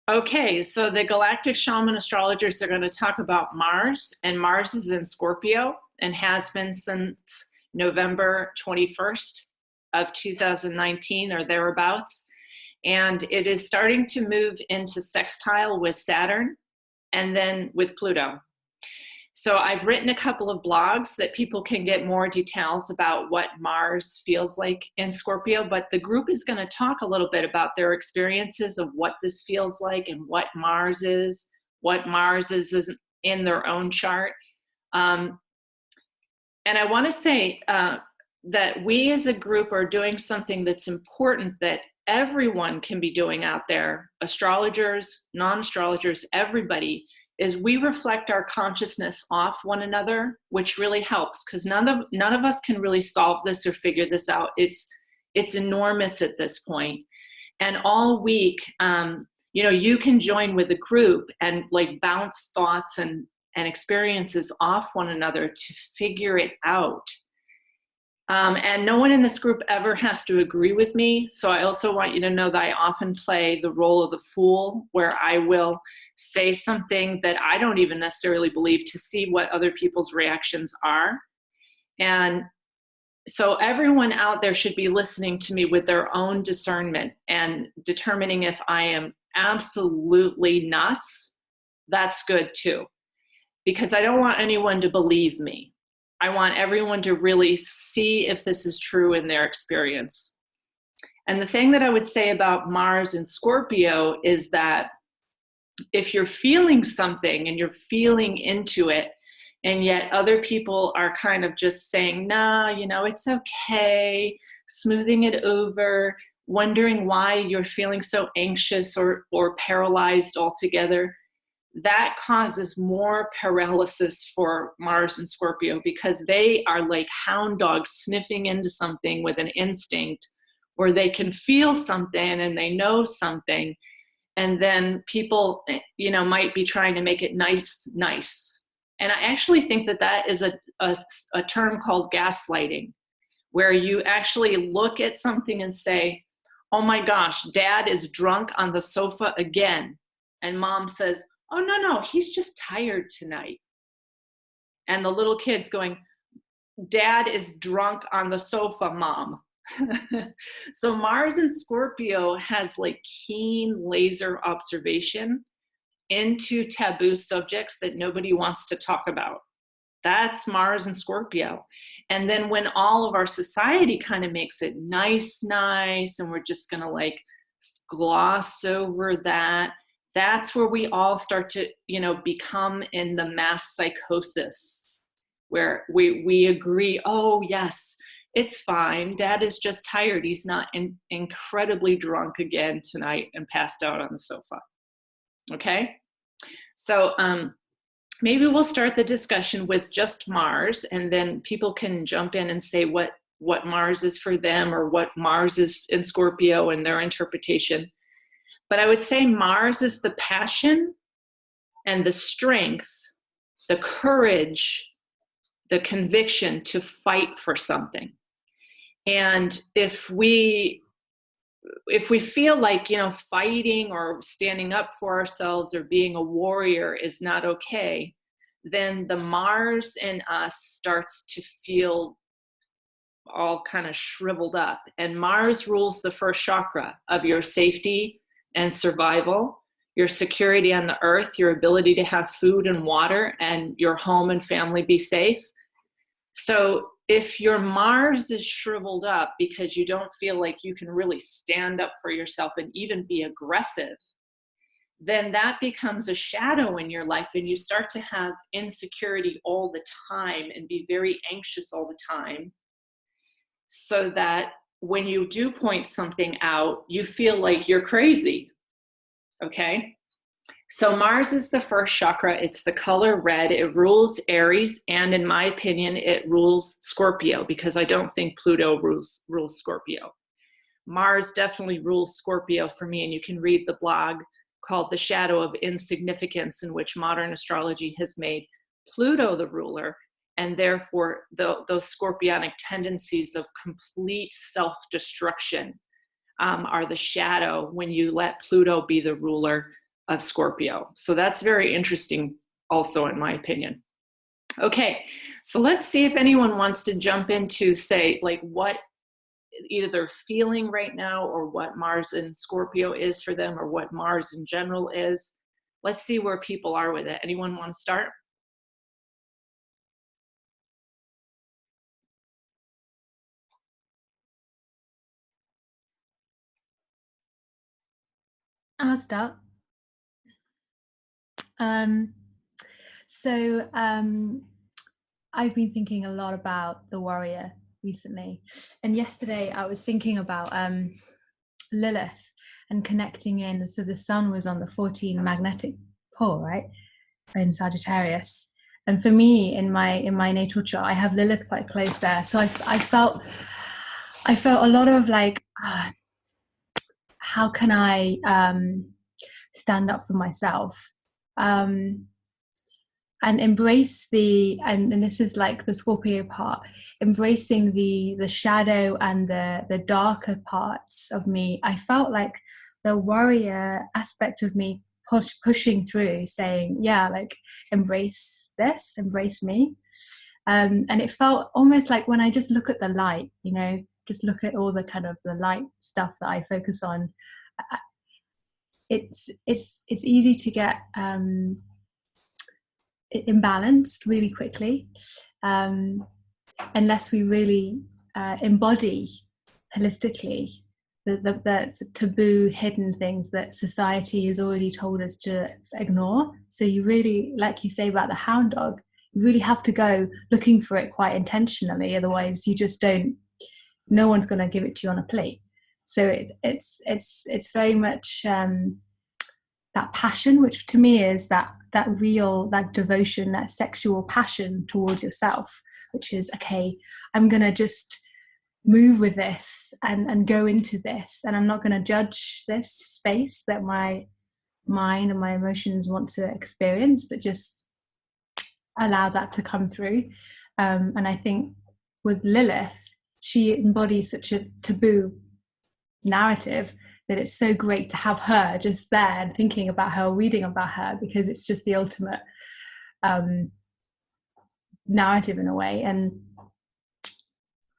Okay, so the galactic shaman astrologers are going to talk about Mars, and Mars is in Scorpio and has been since November 21st of 2019 or thereabouts. And it is starting to move into sextile with Saturn and then with Pluto. So I've written a couple of blogs that people can get more details about what Mars feels like in Scorpio, but the group is going to talk a little bit about their experiences of what this feels like and what Mars is in their own chart. And I want to say that we as a group are doing something that's important that everyone can be doing out there, astrologers, non-astrologers, everybody, is we reflect our consciousness off one another, which really helps because none of us can really solve this or figure this out. It's enormous at this point. And all week, you can join with a group and like bounce thoughts and experiences off one another to figure it out. And no one in this group ever has to agree with me. So I also want you to know that I often play the role of the fool, where I will say something that I don't even necessarily believe to see what other people's reactions are. And so everyone out there should be listening to me with their own discernment and determining if I am absolutely nuts. That's good too, because I don't want anyone to believe me. I want everyone to really see if this is true in their experience. And the thing that I would say about Mars and Scorpio is that if you're feeling something and you're feeling into it, and yet other people are kind of just saying, nah, it's okay, smoothing it over, wondering why you're feeling so anxious or paralyzed altogether, that causes more paralysis for Mars and Scorpio because they are like hound dogs sniffing into something with an instinct, or they can feel something and they know something. And then people, might be trying to make it nice. And I actually think that is a term called gaslighting, where you actually look at something and say, oh my gosh, dad is drunk on the sofa again. And mom says, oh, no, he's just tired tonight. And the little kid's going, dad is drunk on the sofa, mom. So Mars in Scorpio has like keen laser observation into taboo subjects that nobody wants to talk about. That's Mars and Scorpio. And then when all of our society kind of makes it nice, and we're just going to like gloss over that, that's where we all start to, become in the mass psychosis, where we agree, oh yes, it's fine. Dad is just tired. He's not incredibly drunk again tonight and passed out on the sofa. Okay? So maybe we'll start the discussion with just Mars, and then people can jump in and say what Mars is for them or what Mars is in Scorpio and their interpretation. But I would say Mars is the passion and the strength, the courage, the conviction to fight for something. And if we feel like, fighting or standing up for ourselves or being a warrior is not okay, then the Mars in us starts to feel all kind of shriveled up. And Mars rules the first chakra of your safety and survival, your security on the earth, your ability to have food and water, and your home and family be safe. So if your Mars is shriveled up because you don't feel like you can really stand up for yourself and even be aggressive, then that becomes a shadow in your life, and you start to have insecurity all the time and be very anxious all the time, so that when you do point something out, you feel like you're crazy. Okay? So Mars is the first chakra. It's the color red. It rules Aries, and in my opinion, it rules Scorpio, because I don't think Pluto rules Scorpio. Mars definitely rules Scorpio for me, and you can read the blog called The Shadow of Insignificance, in which modern astrology has made Pluto the ruler, and therefore those scorpionic tendencies of complete self-destruction are the shadow when you let Pluto be the ruler of Scorpio. So that's very interesting also, in my opinion. Okay, so let's see if anyone wants to jump into, say, like what either they're feeling right now, or what Mars in Scorpio is for them, or what Mars in general is. Let's see where people are with it. Anyone want to start? I'll start. Um, so I've been thinking a lot about the warrior recently, and yesterday I was thinking about Lilith and connecting in. So the sun was on the 14 magnetic pole, right, in Sagittarius, and for me in my natal chart, I have Lilith quite close there. So I felt a lot of like, how can I stand up for myself? And embrace and this is like the Scorpio part, embracing the shadow and the darker parts of me. I felt like the warrior aspect of me pushing through, saying, yeah, like, embrace this, embrace me. And it felt almost like when I just look at the light, just look at all the kind of the light stuff that I focus on, it's easy to get imbalanced really quickly, unless we really embody holistically the taboo hidden things that society has already told us to ignore. So you really, like you say about the hound dog, you really have to go looking for it quite intentionally, otherwise you just don't, no one's going to give it to you on a plate. So it's very much that passion, which to me is that real, that devotion, that sexual passion towards yourself, which is, okay, I'm gonna just move with this and go into this, and I'm not going to judge this space that my mind and my emotions want to experience, but just allow that to come through. And I think with Lilith, she embodies such a taboo narrative that it's so great to have her just there and thinking about her, reading about her, because it's just the ultimate narrative in a way,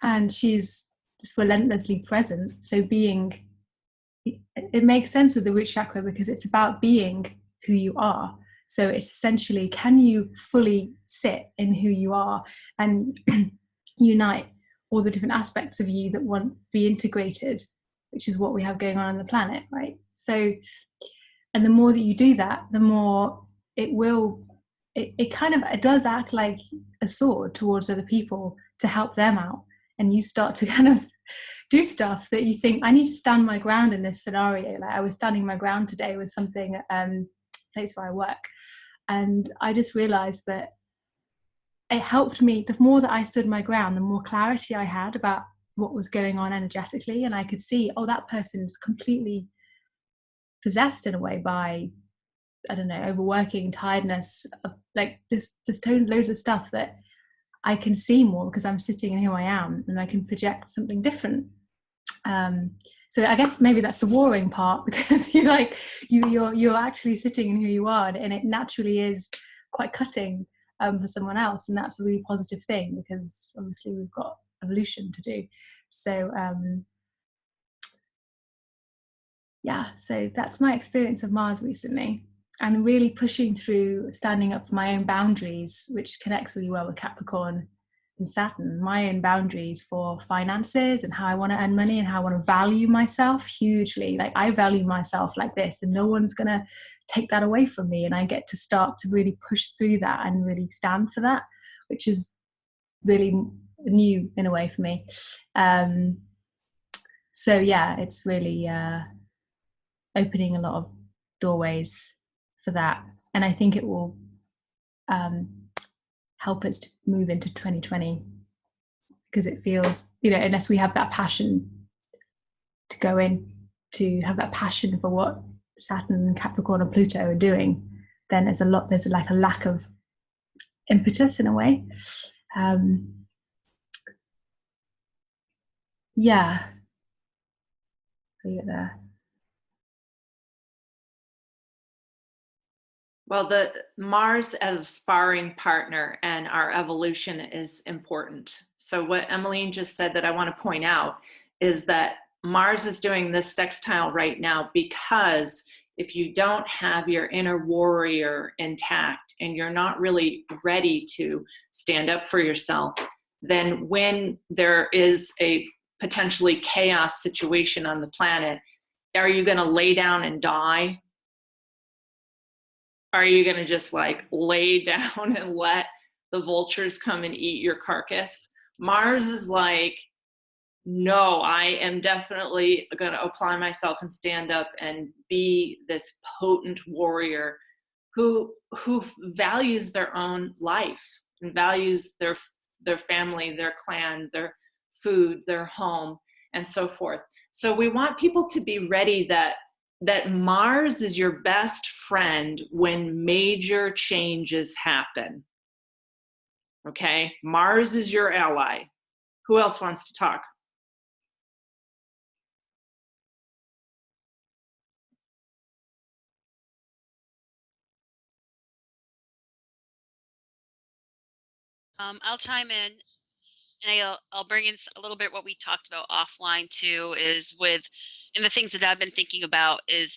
and she's just relentlessly present. So it makes sense with the root chakra, because it's about being who you are. So it's essentially, can you fully sit in who you are and unite all the different aspects of you that want to be integrated, which is what we have going on the planet, right? So, and the more that you do that, the more it does act like a sword towards other people to help them out. And you start to kind of do stuff that you think, I need to stand my ground in this scenario. Like I was standing my ground today with something at place where I work. And I just realized that it helped me. The more that I stood my ground, the more clarity I had about what was going on energetically. And I could see, oh, that person's completely possessed in a way by, I don't know, overworking, tiredness, like just loads of stuff that I can see more because I'm sitting in who I am, and I can project something different. So I guess maybe that's the warring part, because you're actually sitting in who you are, and it naturally is quite cutting for someone else, and that's a really positive thing, because obviously we've got evolution to do. So yeah, so that's my experience of Mars recently, and really pushing through, standing up for my own boundaries, which connects really well with Capricorn and Saturn, my own boundaries for finances and how I want to earn money and how I want to value myself hugely. Like I value myself like this, and no one's going to take that away from me. And I get to start to really push through that and really stand for that, which is really new in a way for me. So yeah, it's really opening a lot of doorways for that. And I think it will help us to move into 2020, because it feels, unless we have that passion to go in, to have that passion for what Saturn and Capricorn and Pluto are doing, then there's like a lack of impetus in a way. Yeah, leave it there. Well, the Mars as a sparring partner and our evolution is important. So what Emmeline just said that I want to point out is that Mars is doing this sextile right now because if you don't have your inner warrior intact and you're not really ready to stand up for yourself, then when there is a potentially chaos situation on the planet, are you going to lay down and die? Are you going to just like lay down and let the vultures come and eat your carcass? Mars is like, no, I am definitely going to apply myself and stand up and be this potent warrior who values their own life and values their family, their clan, their food, their home, and so forth. So we want people to be ready that Mars is your best friend when major changes happen. Okay? Mars is your ally. Who else wants to talk? I'll chime in, and I'll bring in a little bit what we talked about offline too. Is with, and the things that I've been thinking about is,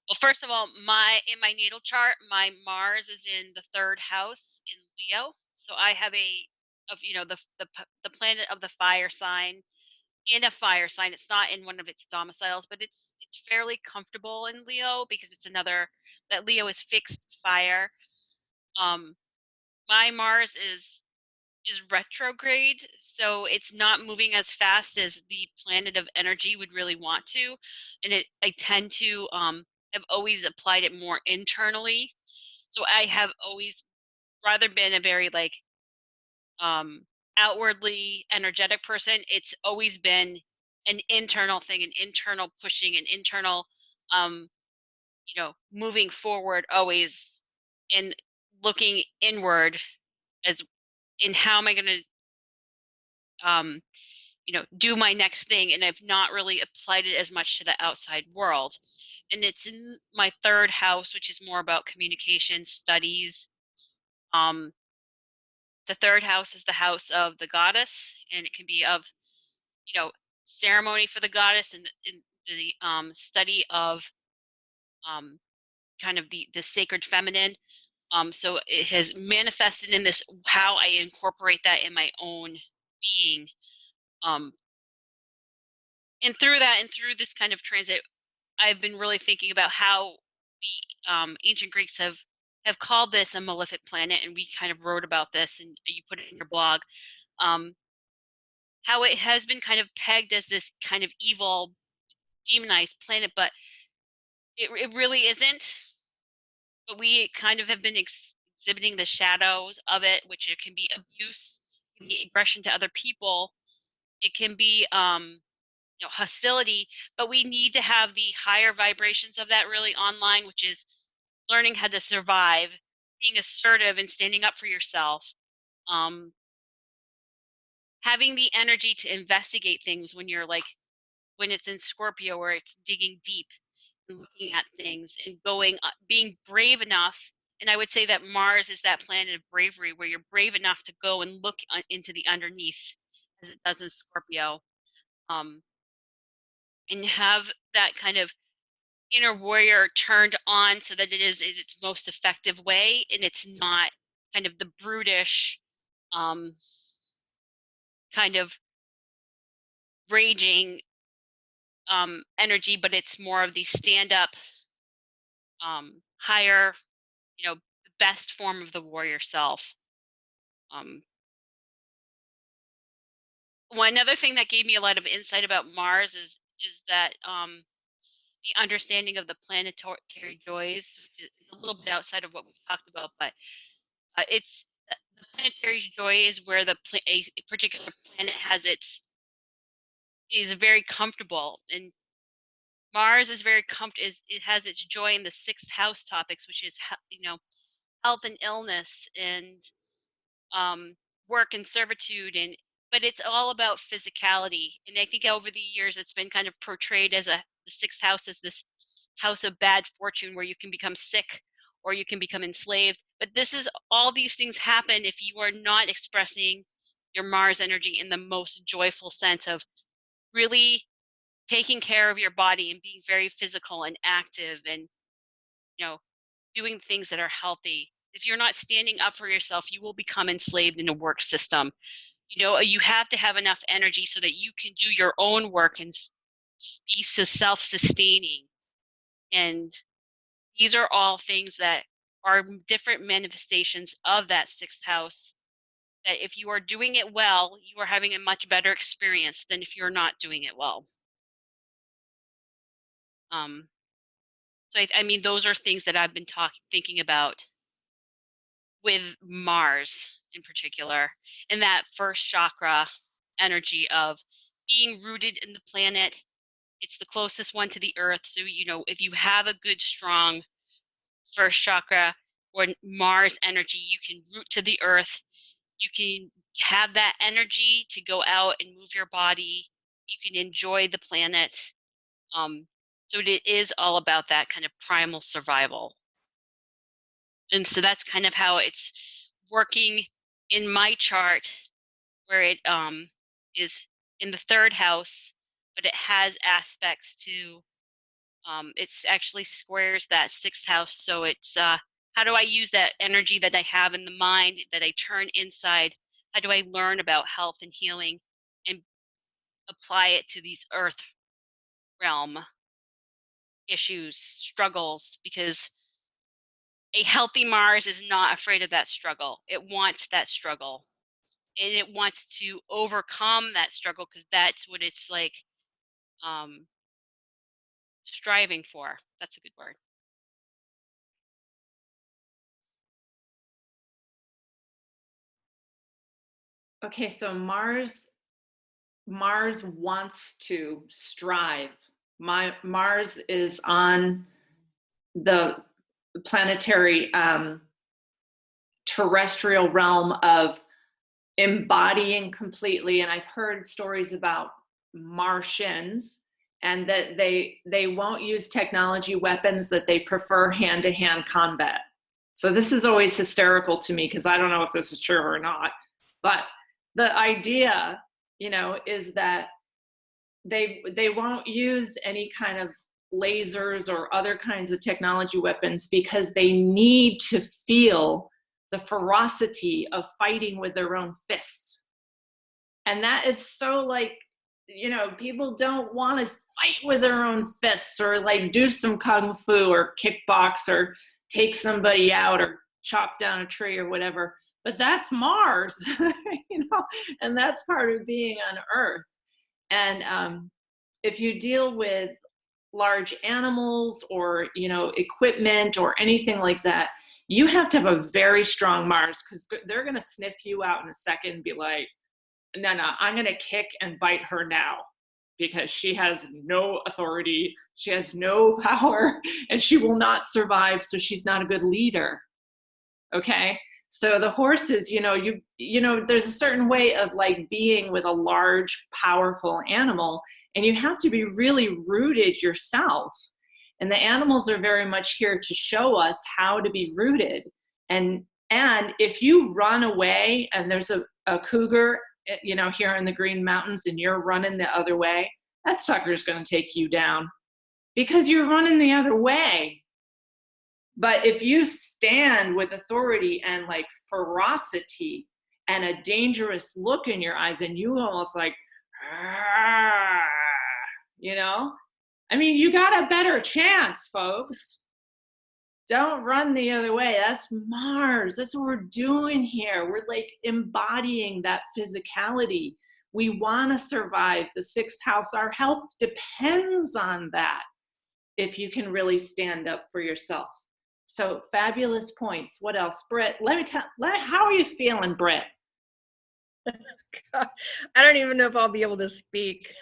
well, first of all, in my natal chart, my Mars is in the third house in Leo, so I have the planet of the fire sign in a fire sign. It's not in one of its domiciles, but it's fairly comfortable in Leo because it's another that Leo is fixed fire. Um, my Mars is retrograde, so it's not moving as fast as the planet of energy would really want to, and I tend to have always applied it more internally. So I have always rather been a very like um outwardly energetic person. It's always been an internal thing, an internal pushing, an internal um moving forward always, and looking inward as in how am I going to um do my next thing, and I've not really applied it as much to the outside world. And it's in my third house, which is more about communication, studies. Um, the third house is the house of the goddess, and it can be of, you know, ceremony for the goddess and in the study of um, kind of the sacred feminine. So it has manifested in this how I incorporate that in my own being. Um, and through that and through this kind of transit, I've been really thinking about how the ancient Greeks have called this a malefic planet, and we kind of wrote about this, and you put it in your blog. Um, how it has been kind of pegged as this kind of evil, demonized planet, but it really isn't. But we kind of have been exhibiting the shadows of it, which it can be abuse, it can be aggression to other people, it can be hostility, but we need to have the higher vibrations of that really online, which is learning how to survive, being assertive and standing up for yourself, um, having the energy to investigate things when you're like when it's in Scorpio, where it's digging deep and looking at things and going being brave enough. And I would say that Mars is that planet of bravery, where you're brave enough to go and look into the underneath, as it does in Scorpio, um, and have that kind of inner warrior turned on so that it is in its most effective way, and it's not kind of the brutish um, kind of raging energy, but it's more of the stand up higher, best form of the warrior self. um, One other thing that gave me a lot of insight about Mars is that the understanding of the planetary joys, which is a little bit outside of what we've talked about, but it's the planetary joy is where a particular planet has its is very comfortable, and Mars is very is it has its joy in the sixth house topics, which is health and illness and um, work and servitude, and but it's all about physicality. And I think over the years it's been kind of portrayed as the sixth house as this house of bad fortune, where you can become sick or you can become enslaved. But all these things happen if you are not expressing your Mars energy in the most joyful sense of really taking care of your body and being very physical and active and, doing things that are healthy. If you're not standing up for yourself, you will become enslaved in a work system. You have to have enough energy so that you can do your own work and be self-sustaining. And these are all things that are different manifestations of that sixth house, that if you are doing it well, you are having a much better experience than if you're not doing it well. So I mean, those are things that I've been thinking about with Mars in particular, and that first chakra energy of being rooted in the planet. It's the closest one to the earth. So, if you have a good, strong first chakra or Mars energy, you can root to the earth. You can have that energy to go out and move your body. You can enjoy the planet. So it is all about that kind of primal survival. And so that's kind of how it's working in my chart, where it is in the third house, but it has aspects to, it's actually squares that sixth house. So it's how do I use that energy that I have in the mind that I turn inside? How do I learn about health and healing and apply it to these earth realm issues, struggles? Because a healthy Mars is not afraid of that struggle. It wants that struggle. And it wants to overcome that struggle because that's what it's like striving for. That's a good word. Okay, so Mars wants to strive. Mars is on the planetary terrestrial realm of embodying completely, and I've heard stories about Martians, and that they won't use technology weapons, that they prefer hand-to-hand combat. So this is always hysterical to me because I don't know if this is true or not, but the idea, is that they won't use any kind of lasers or other kinds of technology weapons because they need to feel the ferocity of fighting with their own fists. And that is so like, people don't want to fight with their own fists or like do some kung fu or kickbox or take somebody out or chop down a tree or whatever. But that's Mars, and that's part of being on Earth. And if you deal with large animals or, equipment or anything like that, you have to have a very strong Mars because they're going to sniff you out in a second and be like, no, I'm going to kick and bite her now because she has no authority, she has no power, and she will not survive, so she's not a good leader. Okay? So the horses, there's a certain way of like being with a large, powerful animal, and you have to be really rooted yourself. And the animals are very much here to show us how to be rooted. And if you run away and there's a cougar, here in the Green Mountains and you're running the other way, that sucker's going to take you down because you're running the other way. But if you stand with authority and like ferocity and a dangerous look in your eyes and you almost like, I mean, you got a better chance, folks. Don't run the other way. That's Mars. That's what we're doing here. We're like embodying that physicality. We want to survive the sixth house. Our health depends on that if you can really stand up for yourself. So fabulous points. What else? Britt, how are you feeling, Britt? God, I don't even know if I'll be able to speak.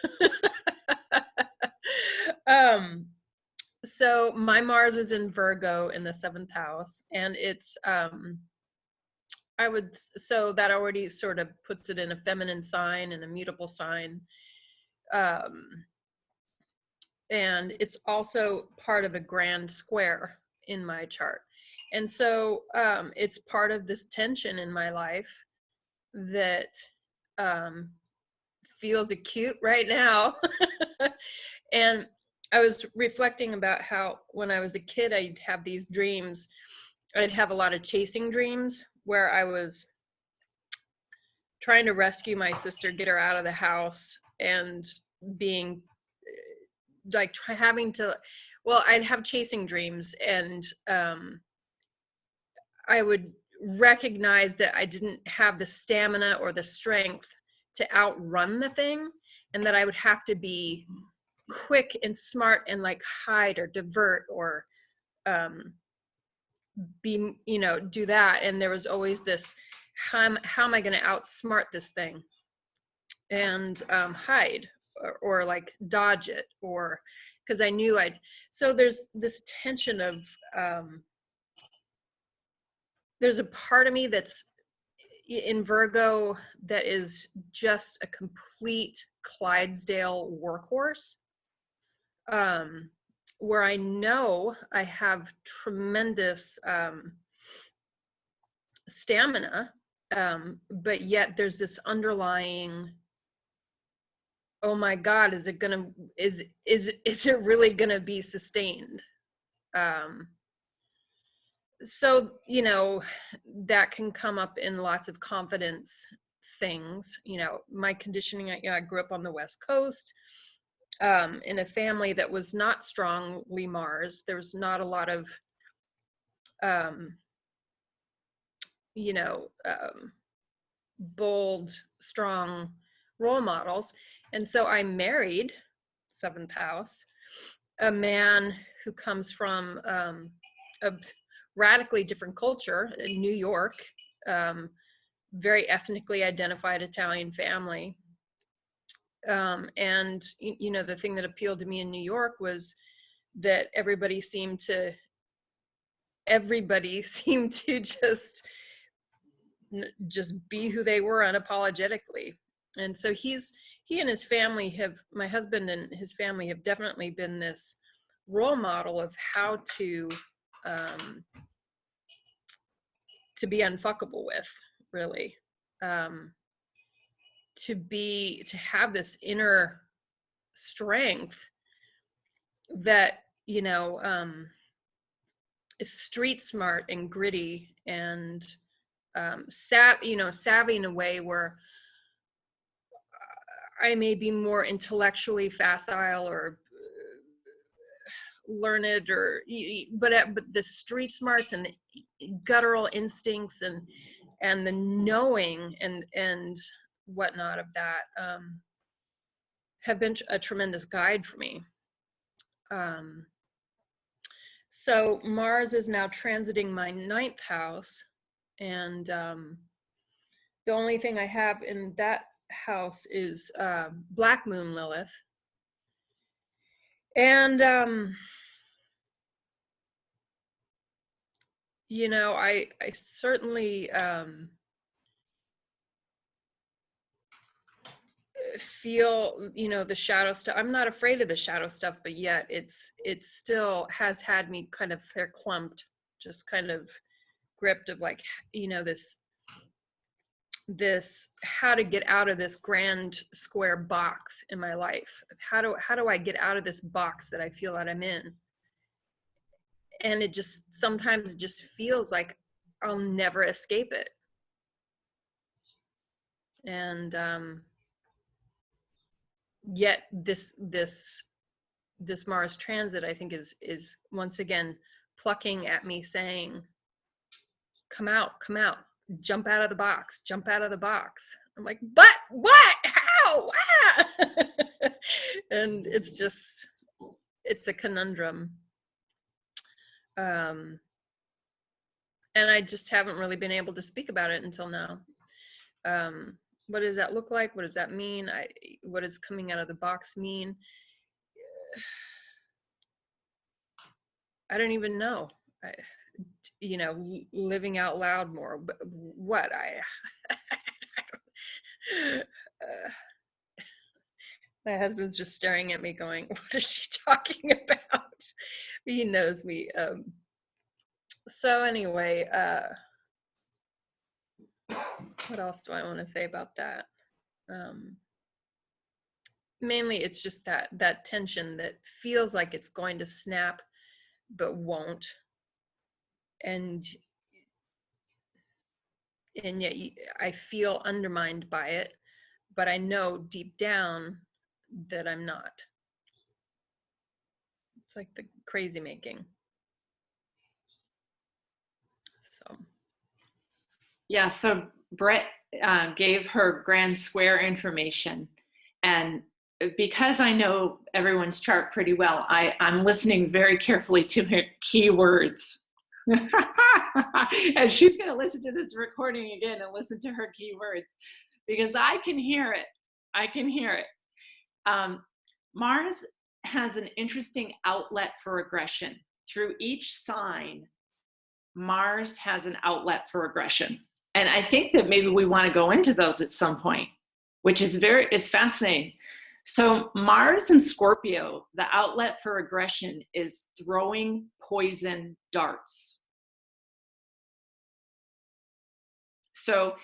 So my Mars is in Virgo in the 7th house, and it's so that already sort of puts it in a feminine sign and a mutable sign. And it's also part of a grand square in my chart. And so it's part of this tension in my life that feels acute right now. And I was reflecting about how when I was a kid, I'd have these dreams. I'd have a lot of chasing dreams where I was trying to rescue my sister, get her out of the house, and being like having to, well, I'd have chasing dreams, and I would recognize that I didn't have the stamina or the strength to outrun the thing, and that I would have to be quick and smart and like hide or divert or be, do that. And there was always this, how am I going to outsmart this thing and hide or like dodge it, or because I knew so there's this tension of there's a part of me that's in Virgo that is just a complete Clydesdale workhorse, where I know I have tremendous stamina, but yet there's this underlying, oh my God, is it really gonna be sustained? So, that can come up in lots of confidence things. My conditioning, I grew up on the West Coast, in a family that was not strongly Mars. There was not a lot of, bold, strong role models. And so I married, 7th house, a man who comes from a radically different culture in New York, very ethnically identified Italian family. And, the thing that appealed to me in New York was that everybody seemed to just be who they were unapologetically. And so he and his family my husband and his family have definitely been this role model of how to be unfuckable with, really, to have this inner strength that is street smart and gritty and savvy in a way where I may be more intellectually facile or learned, but the street smarts and the guttural instincts and the knowing and whatnot of that have been a tremendous guide for me. So Mars is now transiting my 9th house, and the only thing I have in that house is Black Moon Lilith. And I certainly feel the shadow stuff. I'm not afraid of the shadow stuff, but yet it still has had me kind of clumped, just kind of gripped of like this how to get out of this grand square box in my life. How do I get out of this box that I feel that I'm in? And sometimes it just feels like I'll never escape it. And yet this Mars transit, I think, is once again plucking at me, saying, come out, jump out of the box. I'm like, but what? How? Ah! And it's a conundrum. And I just haven't really been able to speak about it until now. What does that look like? What does that mean? What does coming out of the box mean? I don't even know. Living out loud more. But what? My husband's just staring at me going, what is she talking about? He knows me So anyway, what else do I want to say about that? Mainly it's just that tension that feels like it's going to snap, but won't. And yet I feel undermined by it, but I know deep down that I'm not. It's like the crazy making. So. Yeah, so Brett gave her grand square information, and because I know everyone's chart pretty well, I'm listening very carefully to her keywords. And she's going to listen to this recording again and listen to her keywords, because I can hear it. I can hear it. Mars has an interesting outlet for aggression. Through each sign, Mars has an outlet for aggression. And I think that maybe we want to go into those at some point, which is it's fascinating. So Mars in Scorpio, the outlet for aggression is throwing poison darts. So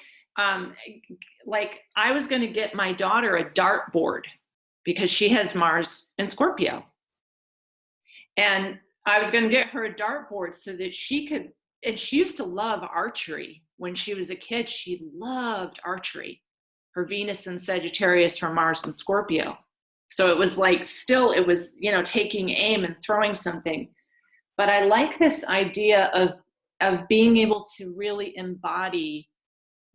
like I was going to get my daughter a dart board because she has Mars in Scorpio. And I was going to get her a dart board so that she could, and she used to love archery. When she was a kid, she loved archery. Her Venus in Sagittarius, her Mars in Scorpio. So it was like, still, it was, you know, taking aim and throwing something. But I like this idea of being able to really embody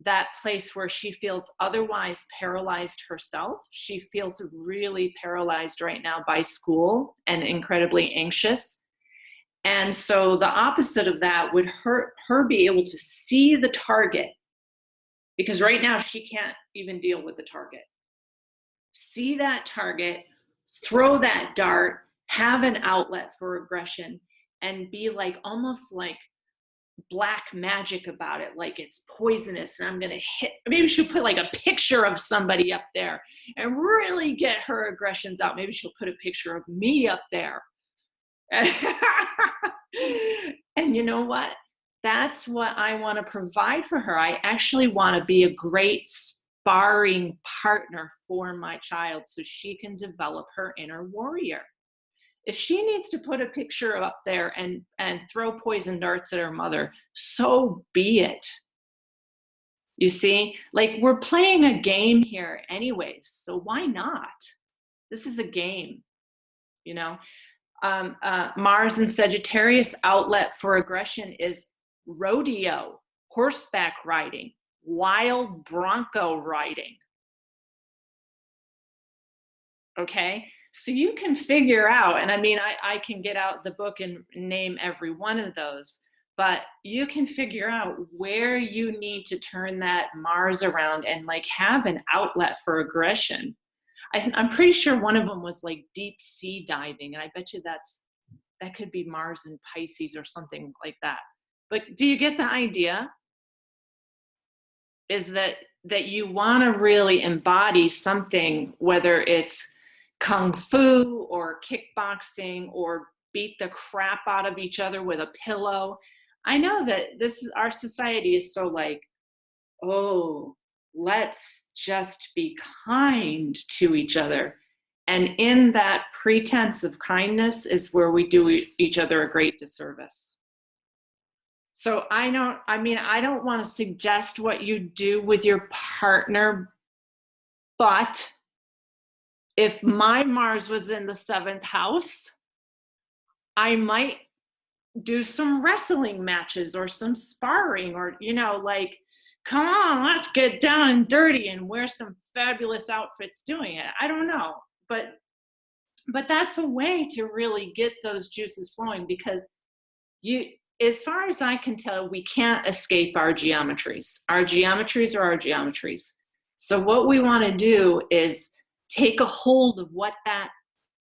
that place where she feels otherwise paralyzed herself. She feels really paralyzed right now by school and incredibly anxious. And so the opposite of that would her be able to see the target, because right now she can't even deal with the target. See that target, throw that dart, have an outlet for aggression, and be like almost like black magic about it, like it's poisonous and I'm gonna hit. Maybe she'll put like a picture of somebody up there and really get her aggressions out. Maybe she'll put a picture of me up there. And you know what? That's what I want to provide for her. I actually want to be a great sparring partner for my child so she can develop her inner warrior. If she needs to put a picture up there and throw poison darts at her mother, so be it. You see, like we're playing a game here anyways, so why not? This is a game, you know. Mars in Sagittarius, outlet for aggression is rodeo, horseback riding, wild bronco riding. Okay, so you can figure out, and I mean, I can get out the book and name every one of those, but you can figure out where you need to turn that Mars around and like have an outlet for aggression. I'm pretty sure one of them was like deep sea diving, and I bet you that could be Mars in Pisces or something like that. But do you get the idea? Is that you want to really embody something, whether it's kung fu or kickboxing or beat the crap out of each other with a pillow. I know that our society is so like, oh, let's just be kind to each other. And in that pretense of kindness is where we do each other a great disservice. So I don't want to suggest what you do with your partner, but if my Mars was in the 7th house, I might do some wrestling matches or some sparring, or, you know, like, come on, let's get down and dirty and wear some fabulous outfits doing it. I don't know, but that's a way to really get those juices flowing, because as far as I can tell, we can't escape our geometries. Our geometries are our geometries. So what we want to do is take a hold of what that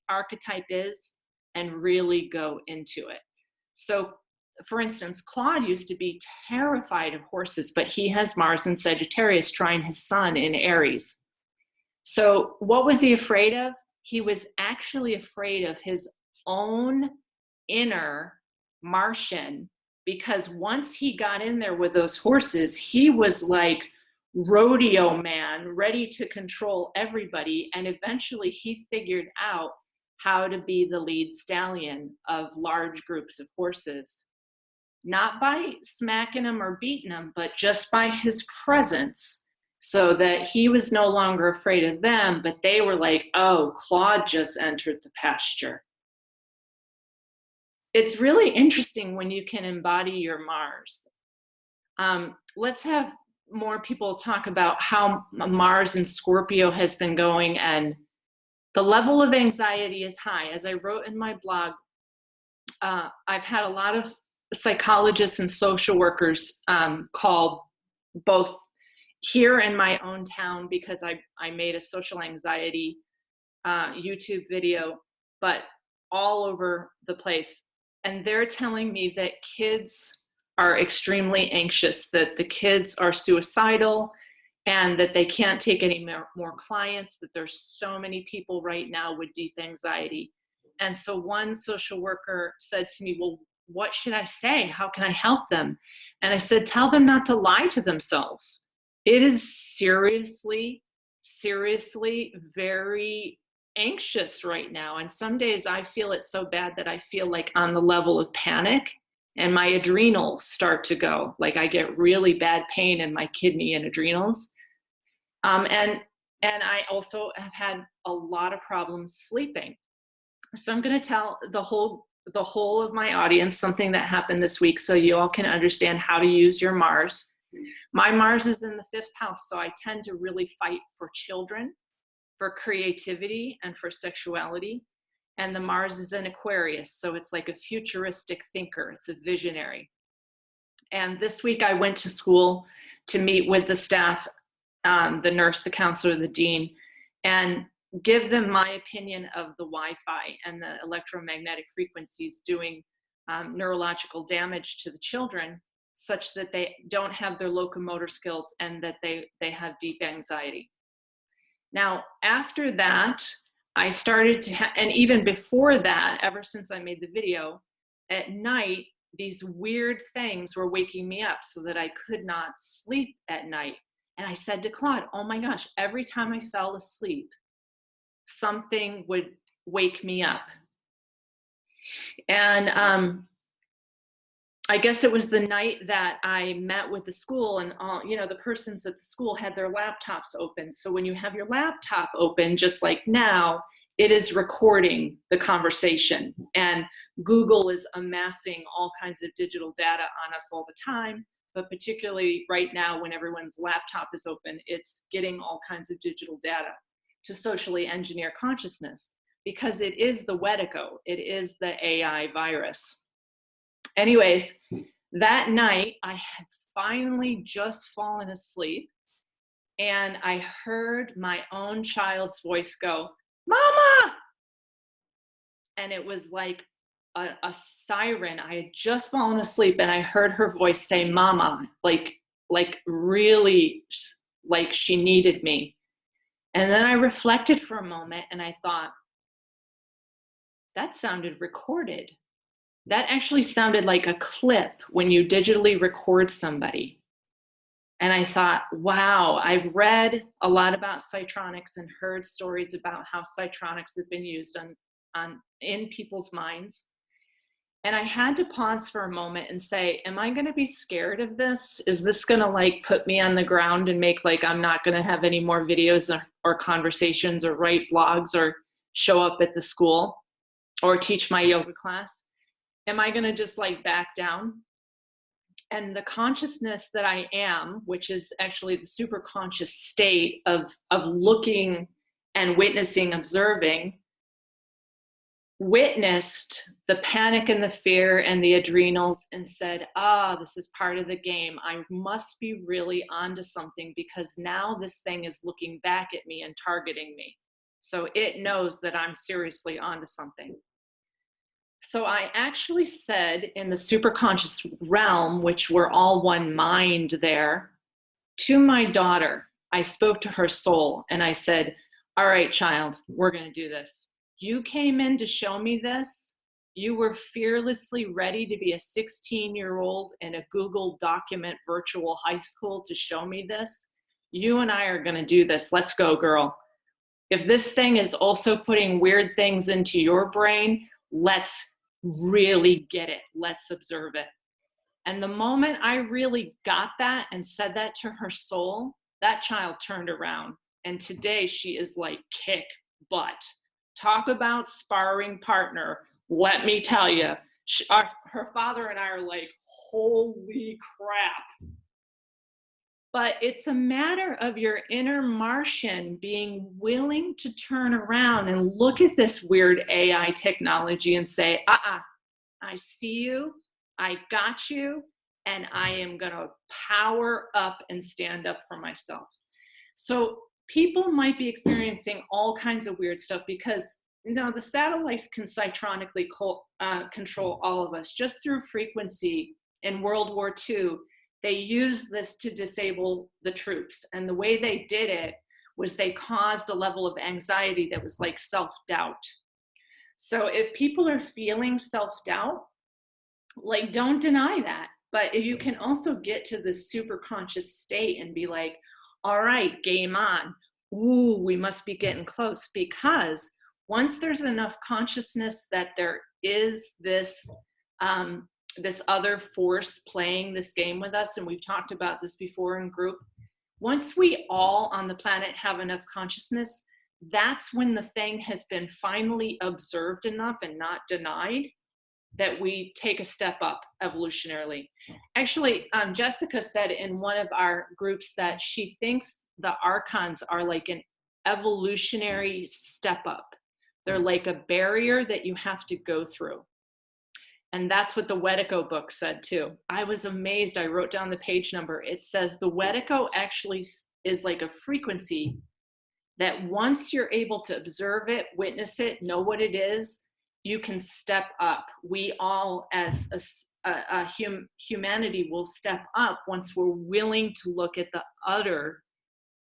archetype is and really go into it. So, for instance, Claude used to be terrified of horses, but he has Mars in Sagittarius trine his sun in Aries. So what was he afraid of? He was actually afraid of his own inner Martian because once he got in there with those horses, he was like rodeo man, ready to control everybody. And eventually he figured out how to be the lead stallion of large groups of horses, not by smacking them or beating them, but just by his presence, so that he was no longer afraid of them, but they were like, oh, Claude just entered the pasture. It's really interesting when you can embody your Mars. Let's have more people talk about how Mars in Scorpio has been going, and the level of anxiety is high. As I wrote in my blog, I've had a lot of psychologists and social workers call, both here in my own town, because I made a social anxiety YouTube video, but all over the place. And they're telling me that kids are extremely anxious, that the kids are suicidal, and that they can't take any more clients, that there's so many people right now with deep anxiety. And so one social worker said to me, well, what should I say? How can I help them? And I said, tell them not to lie to themselves. It is seriously, seriously very anxious right now. And some days I feel it so bad that I feel like on the level of panic, and my adrenals start to go. Like I get really bad pain in my kidney and adrenals. And I also have had a lot of problems sleeping. So I'm going to tell the whole of my audience something that happened this week, so you all can understand how to use your Mars. My Mars is in the 5th house, so I tend to really fight for children, for creativity, and for sexuality. And the Mars is in Aquarius, so it's like a futuristic thinker. It's a visionary. And this week I went to school to meet with the staff, the nurse, the counselor, the dean, and give them my opinion of the Wi-Fi and the electromagnetic frequencies doing neurological damage to the children, such that they don't have their locomotor skills and that they have deep anxiety. Now, after that, I started to, and even before that, ever since I made the video, at night, these weird things were waking me up so that I could not sleep at night. And I said to Claude, oh my gosh, every time I fell asleep, something would wake me up. And I guess it was the night that I met with the school, and all, you know, the persons at the school had their laptops open. So when you have your laptop open, just like now, it is recording the conversation. And Google is amassing all kinds of digital data on us all the time, but particularly right now when everyone's laptop is open, it's getting all kinds of digital data to socially engineer consciousness, because it is the Wedico, it is the AI virus. Anyways, that night I had finally just fallen asleep, and I heard my own child's voice go, Mama! And it was like a siren. I had just fallen asleep and I heard her voice say, Mama, like really, like she needed me. And then I reflected for a moment and I thought, that sounded recorded. That actually sounded like a clip when you digitally record somebody. And I thought, wow, I've read a lot about Cytronics and heard stories about how Cytronics have been used in people's minds. And I had to pause for a moment and say, am I going to be scared of this? Is this going to like put me on the ground and make like I'm not going to have any more videos or conversations or write blogs or show up at the school or teach my yoga class? Am I going to just like back down? And the consciousness that I am, which is actually the super conscious state of looking and witnessing, observing, witnessed the panic and the fear and the adrenals and said, this is part of the game. I must be really onto something, because now this thing is looking back at me and targeting me. So it knows that I'm seriously onto something. So I actually said in the superconscious realm, which we're all one mind there, to my daughter, I spoke to her soul and I said, all right, child, we're going to do this. You came in to show me this. You were fearlessly ready to be a 16-year-old in a Google document virtual high school to show me this. You and I are going to do this. Let's go, girl. If this thing is also putting weird things into your brain, let's really get it. Let's observe it. And the moment I really got that and said that to her soul, that child turned around. And today she is like kick butt. Talk about sparring partner. Let me tell you, her father and I are like, holy crap. But it's a matter of your inner Martian being willing to turn around and look at this weird AI technology and say, I see you, I got you, and I am going to power up and stand up for myself. So people might be experiencing all kinds of weird stuff because, you know, the satellites can cytonically control all of us just through frequency. In World War II, they used this to disable the troops. And the way they did it was they caused a level of anxiety that was like self-doubt. So if people are feeling self-doubt, like, don't deny that. But if you can also get to this super conscious state and be like, all right, game on. Ooh, we must be getting close. Because once there's enough consciousness that there is this this other force playing this game with us, and we've talked about this before in group, once we all on the planet have enough consciousness, that's when the thing has been finally observed enough and not denied that we take a step up evolutionarily. Actually, Jessica said in one of our groups that she thinks the archons are like an evolutionary step up. They're like a barrier that you have to go through. And that's what the Wetico book said too. I was amazed. I wrote down the page number. It says the Wetico actually is like a frequency that once you're able to observe it, witness it, know what it is, you can step up. We all as humanity will step up once we're willing to look at the utter,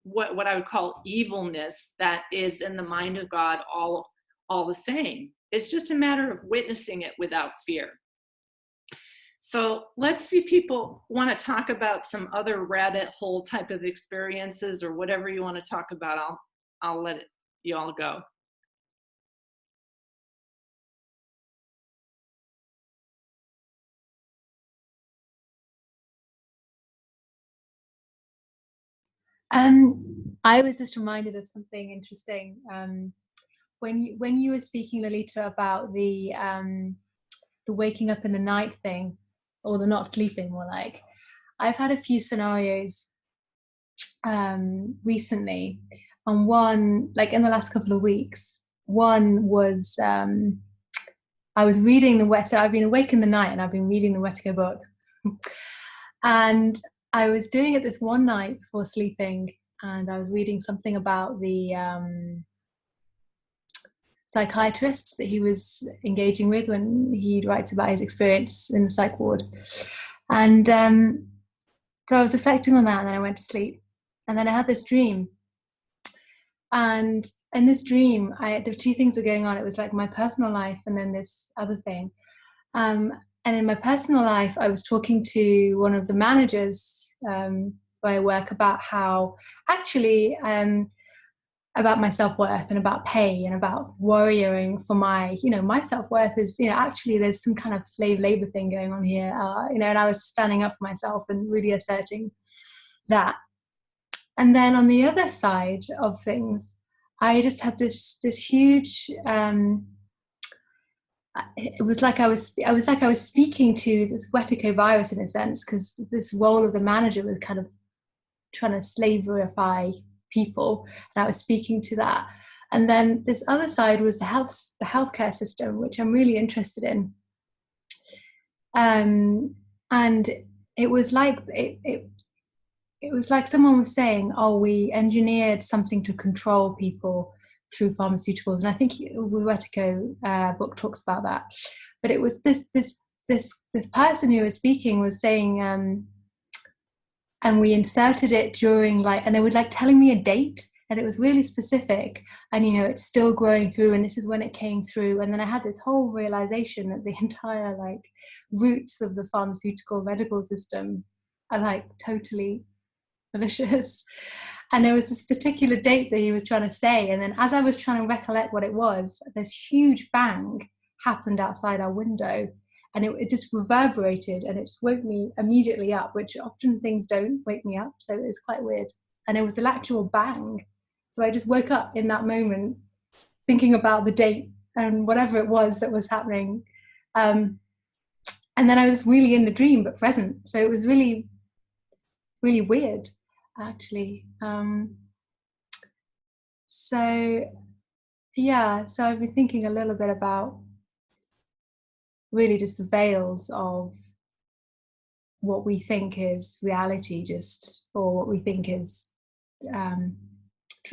what I would call evilness that is in the mind of God all the same. It's just a matter of witnessing it without fear. So let's see, people want to talk about some other rabbit hole type of experiences or whatever you want to talk about. I'll let you all go. I was just reminded of something interesting. When you were speaking, Lolita, about the waking up in the night thing, or the not sleeping, more like, I've had a few scenarios recently, and one, like in the last couple of weeks, one was I was reading so I've been awake in the night and I've been reading the Wetico book. And I was doing it this one night before sleeping, and I was reading something about the psychiatrists that he was engaging with when he writes about his experience in the psych ward. And so I was reflecting on that, and then I went to sleep. And then I had this dream. And in this dream, there were two things were going on. It was like my personal life and then this other thing. And in my personal life, I was talking to one of the managers where I work about how actually about my self-worth and about pay and about worrying for my self-worth is, actually there's some kind of slave labor thing going on here, and I was standing up for myself and really asserting that. And then on the other side of things, I just had this huge, it was like I was speaking to this Wetico virus in a sense, because this role of the manager was kind of trying to slaverify people, and I was speaking to that. And then this other side was the healthcare system, which I'm really interested in. And it was like it was like someone was saying, "Oh, we engineered something to control people through pharmaceuticals," and I think the Wetico book talks about that. But it was this person who was speaking was saying, and we inserted it during and they were telling me a date, and it was really specific, and it's still growing through, and this is when it came through. And then I had this whole realization that the entire roots of the pharmaceutical medical system are totally malicious. And there was this particular date that he was trying to say, and then as I was trying to recollect what it was, this huge bang happened outside our window, and it just reverberated, and it just woke me immediately up, which often things don't wake me up, so it was quite weird. And it was an actual bang, so I just woke up in that moment thinking about the date and whatever it was that was happening, and then I was really in the dream but present, so it was really, really weird, actually. So I've been thinking a little bit about really just the veils of what we think is reality, or what we think is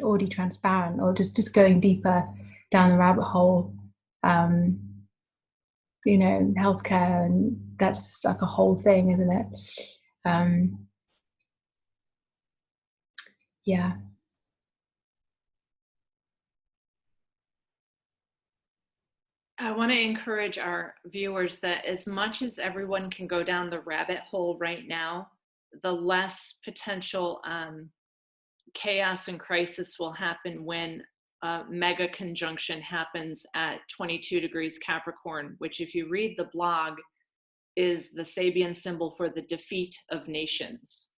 already transparent, or just going deeper down the rabbit hole. Healthcare, and that's just a whole thing, isn't it? Yeah. I want to encourage our viewers that as much as everyone can go down the rabbit hole right now, the less potential chaos and crisis will happen when a mega conjunction happens at 22 degrees Capricorn, which, if you read the blog, is the Sabian symbol for the defeat of nations.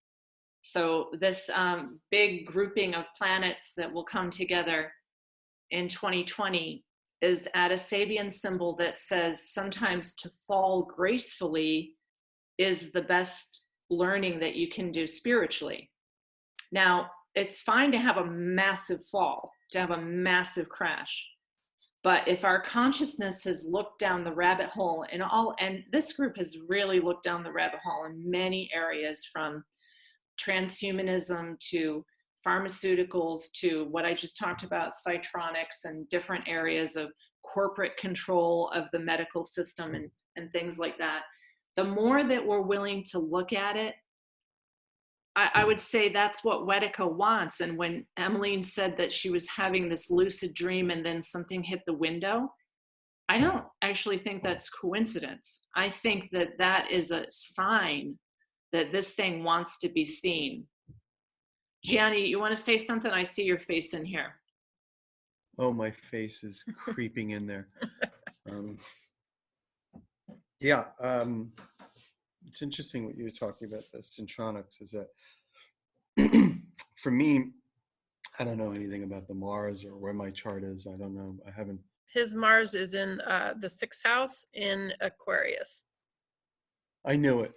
So this big grouping of planets that will come together in 2020 is at a Sabian symbol that says sometimes to fall gracefully is the best learning that you can do spiritually. Now, it's fine to have a massive fall, to have a massive crash. But if our consciousness has looked down the rabbit hole and this group has really looked down the rabbit hole in many areas, from transhumanism to pharmaceuticals to what I just talked about, Cytronics, and different areas of corporate control of the medical system and things like that. The more that we're willing to look at it, I would say that's what Wedika wants. And when Emmeline said that she was having this lucid dream and then something hit the window, I don't actually think that's coincidence. I think that that is a sign that this thing wants to be seen. Gianni, you want to say something? I see your face in here. Oh, my face is creeping in there. It's interesting what you were talking about, the Centronics, is that for me, I don't know anything about the Mars or where my chart is. I don't know. I haven't. His Mars is in the 6th house in Aquarius. I knew it.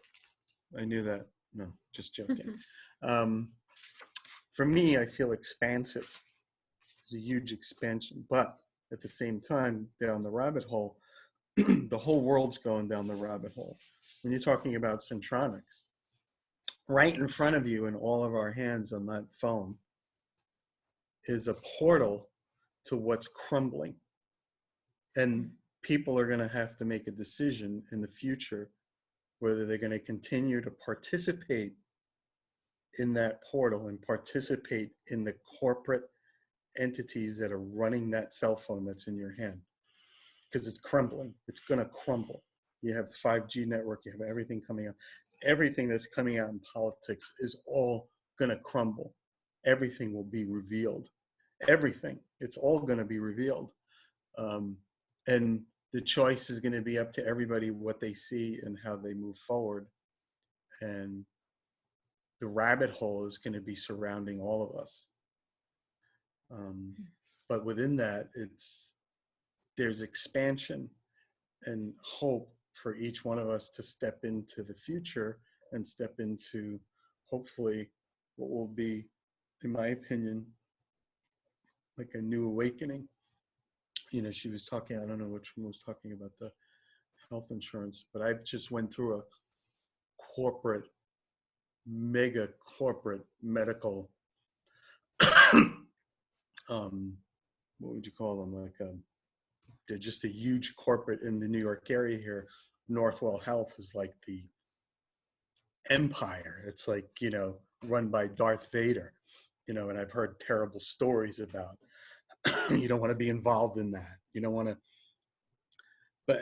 I knew that. No, just joking. For me, I feel expansive. It's a huge expansion, but at the same time, down the rabbit hole, the whole world's going down the rabbit hole. When you're talking about Centronics, right in front of you in all of our hands on that phone is a portal to what's crumbling. And people are going to have to make a decision in the future whether they're going to continue to participate in that portal and participate in the corporate entities that are running that cell phone that's in your hand, because it's crumbling. It's going to crumble. You have 5G network, you have everything coming out. Everything that's coming out in politics is all going to crumble. Everything will be revealed. Everything. It's all going to be revealed. And the choice is going to be up to everybody what they see and how they move forward. And the rabbit hole is going to be surrounding all of us. But within that, there's expansion and hope for each one of us to step into the future and step into, hopefully, what will be, in my opinion, like a new awakening. She was talking, I don't know which one was talking about the health insurance, but I just went through a mega corporate medical, what would you call them? They're just a huge corporate in the New York area here. Northwell Health is like the empire. It's like, run by Darth Vader. you know, and I've heard terrible stories about, you don't want to be involved in that. You don't want to,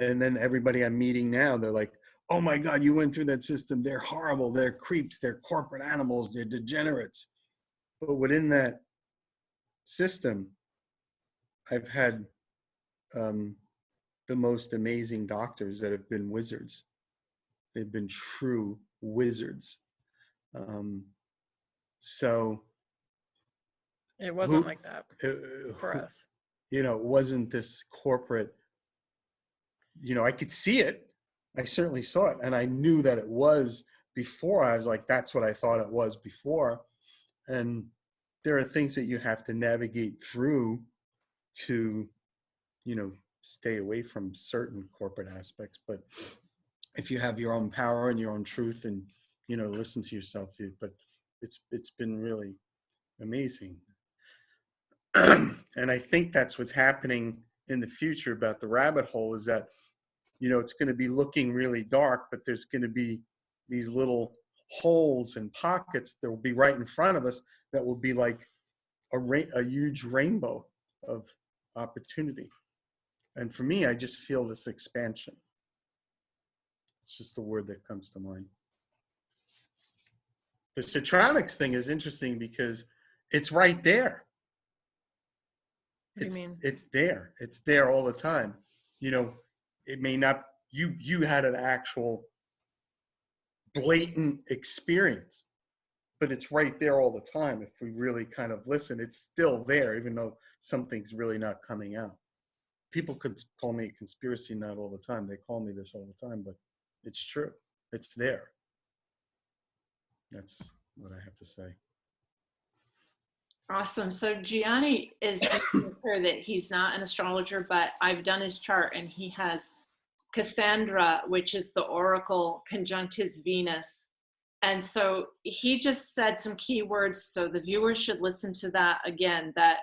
and then everybody I'm meeting now, they're like, oh my God, you went through that system. They're horrible. They're creeps. They're corporate animals. They're degenerates. But within that system, I've had the most amazing doctors that have been wizards. They've been true wizards. So It wasn't like that for us. You know, it wasn't this corporate, you know, I could see it. I certainly saw it. And I knew that it was before. I was like, that's what I thought it was before. And there are things that you have to navigate through to, you know, stay away from certain corporate aspects. But if you have your own power and your own truth and, you know, listen to yourself, but it's been really amazing. And I think that's what's happening in the future about the rabbit hole, is that, you know, it's going to be looking really dark, but there's going to be these little holes and pockets that will be right in front of us that will be like a huge rainbow of opportunity. And for me, I just feel this expansion. It's just the word that comes to mind. The Citronics thing is interesting because it's right there. What do you mean? It's there. It's there all the time. You know, it may not, you had an actual blatant experience, but it's right there all the time. If we really kind of listen, it's still there, even though something's really not coming out. People could call me a conspiracy nut all the time. They call me this all the time, but it's true. It's there. That's what I have to say. Awesome. So Gianni is clear that he's not an astrologer, but I've done his chart and he has Cassandra, which is the Oracle, conjunct his Venus. And so he just said some key words. So the viewers should listen to that again, that,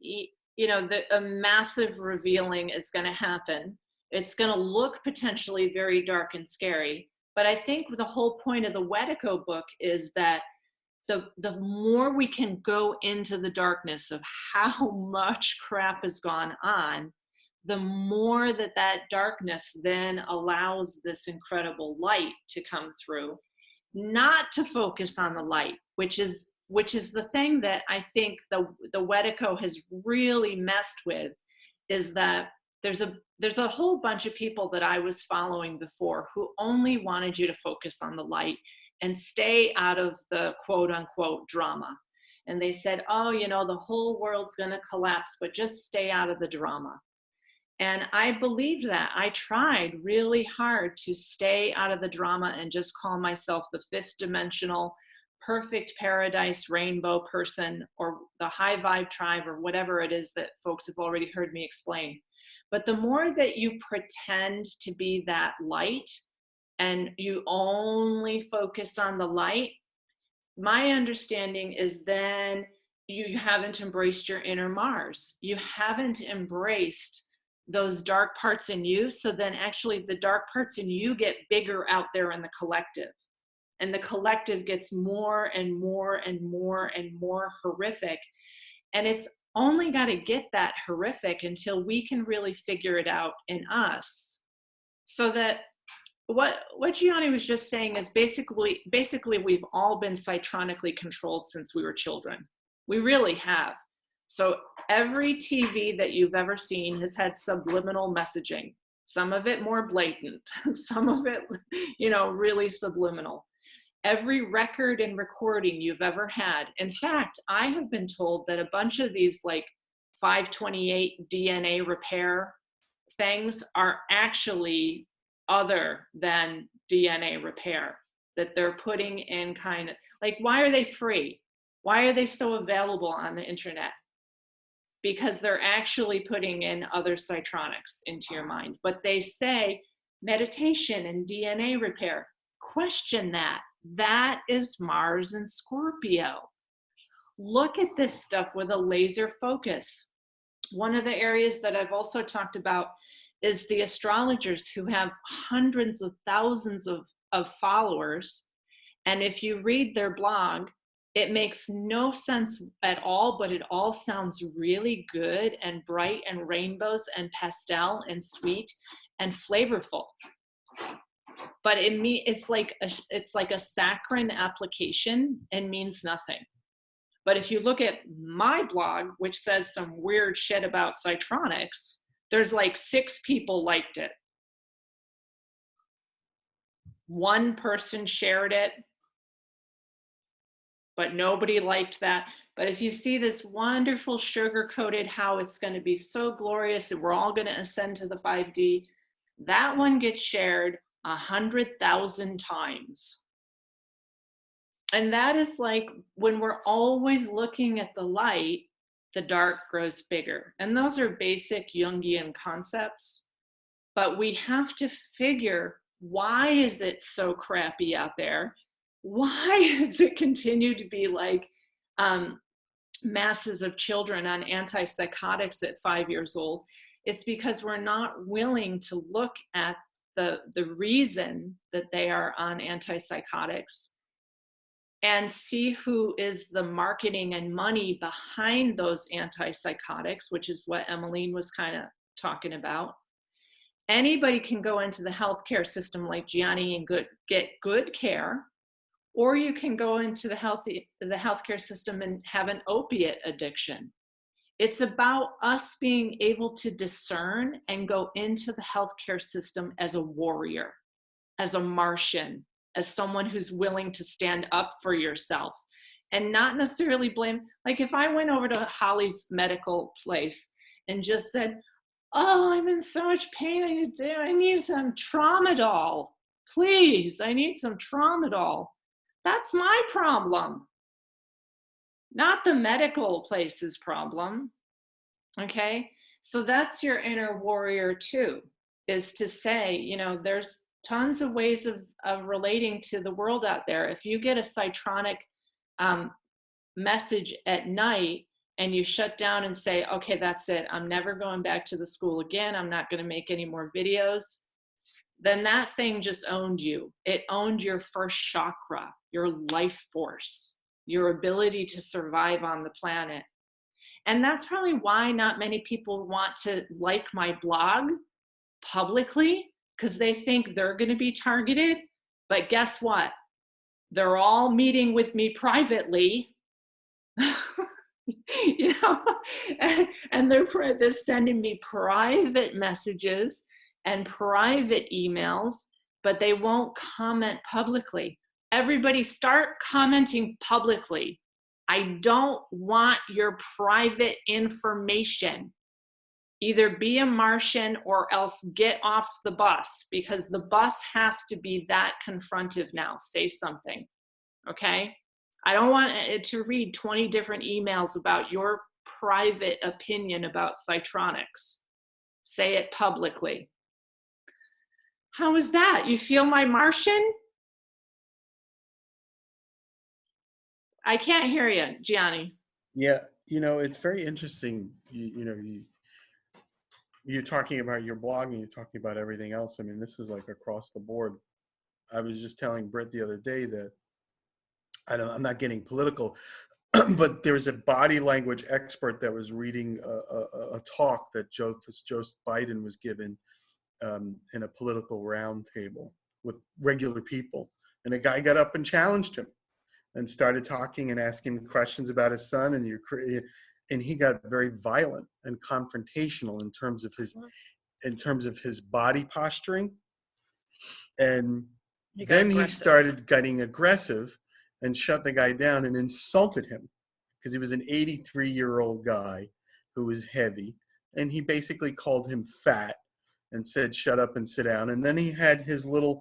you know, a massive revealing is going to happen. It's going to look potentially very dark and scary. But I think the whole point of the Wedico book is that the more we can go into the darkness of how much crap has gone on, the more that darkness then allows this incredible light to come through. Not to focus on the light, which is the thing that I think the Wedico has really messed with, is that there's a whole bunch of people that I was following before who only wanted you to focus on the light and stay out of the quote unquote drama. And they said, oh, you know, the whole world's going to collapse, but just stay out of the drama. And I believed that. I tried really hard to stay out of the drama and just call myself the fifth dimensional, perfect paradise rainbow person, or the high vibe tribe, or whatever it is that folks have already heard me explain. But the more that you pretend to be that light and you only focus on the light, my understanding is then you haven't embraced your inner Mars. You haven't embraced those dark parts in you. So then actually the dark parts in you get bigger out there in the collective. And the collective gets more and more and more and more horrific. And it's only got to get that horrific until we can really figure it out in us. So that what Gianni was just saying is basically we've all been citronically controlled since we were children. We really have. So every TV that you've ever seen has had subliminal messaging. Some of it more blatant, some of it, you know, really subliminal. Every record and recording you've ever had. In fact, I have been told that a bunch of these like 528 DNA repair things are actually other than DNA repair, that they're putting in kind of like, why are they free? Why are they so available on the internet? Because they're actually putting in other citronics into your mind. But they say meditation and DNA repair. Question that. That is Mars and Scorpio. Look at this stuff with a laser focus. One of the areas that I've also talked about is the astrologers who have hundreds of thousands of followers. And if you read their blog, It makes no sense at all, but it all sounds really good and bright and rainbows and pastel and sweet and flavorful. But it's like a saccharine application and means nothing. But if you look at my blog, which says some weird shit about Citronics, there's like 6 people liked it. 1 person shared it, but nobody liked that. But if you see this wonderful sugar-coated, how it's going to be so glorious and we're all going to ascend to the 5D, that one gets shared 100,000 times. And that is like when we're always looking at the light, the dark grows bigger. And those are basic Jungian concepts. But we have to figure, why is it so crappy out there? Why does it continue to be like masses of children on antipsychotics at 5 years old? It's because we're not willing to look at the reason that they are on antipsychotics and see who is the marketing and money behind those antipsychotics, which is what Emmeline was kind of talking about. Anybody can go into the healthcare system like Gianni and get good care, or you can go into the healthcare system and have an opiate addiction. It's about us being able to discern and go into the healthcare system as a warrior, as a Martian, as someone who's willing to stand up for yourself and not necessarily blame. Like if I went over to Holly's medical place and just said, oh, I'm in so much pain, I need some Tramadol. Please, I need some Tramadol. That's my problem, not the medical place's problem. Okay, so that's your inner warrior too, is to say, you know, there's tons of ways of relating to the world out there. If you get a Citronic message at night and you shut down and say, okay, that's it, I'm never going back to the school again, I'm not going to make any more videos, then that thing just owned you. It owned your first chakra, your life force, your ability to survive on the planet. And that's probably why not many people want to like my blog publicly, because they think they're going to be targeted. But guess what? They're all meeting with me privately, you know, and they're sending me private messages and private emails, but they won't comment publicly. Everybody start commenting publicly. I don't want your private information. Either be a Martian or else get off the bus, because the bus has to be that confrontive now. Say something, okay? I don't want it to read 20 different emails about your private opinion about Citronics. Say it publicly. How is that? You feel my Martian? I can't hear you, Gianni. Yeah, you know, it's very interesting. You're talking about your blog and you're talking about everything else. I mean, this is like across the board. I was just telling Britt the other day that I'm not getting political, but there was a body language expert that was reading a talk that Joe Biden was given in a political roundtable with regular people. And a guy got up and challenged him and started talking and asking him questions about his son, and he got very violent and confrontational in terms of his body posturing. And then he started getting aggressive and shut the guy down and insulted him because he was an 83-year-old guy who was heavy, and he basically called him fat and said, shut up and sit down. And then he had his little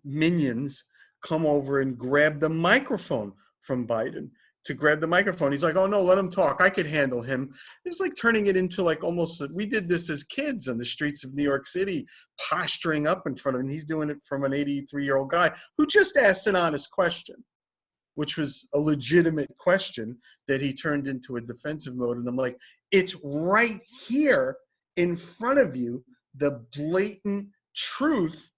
minions come over and grab the microphone from Biden to grab the microphone. He's like, oh no, let him talk. I could handle him. It was like turning it into like almost, we did this as kids on the streets of New York City, posturing up in front of him. He's doing it from an 83-year-old guy who just asked an honest question, which was a legitimate question that he turned into a defensive mode. And I'm like, it's right here in front of you, the blatant truth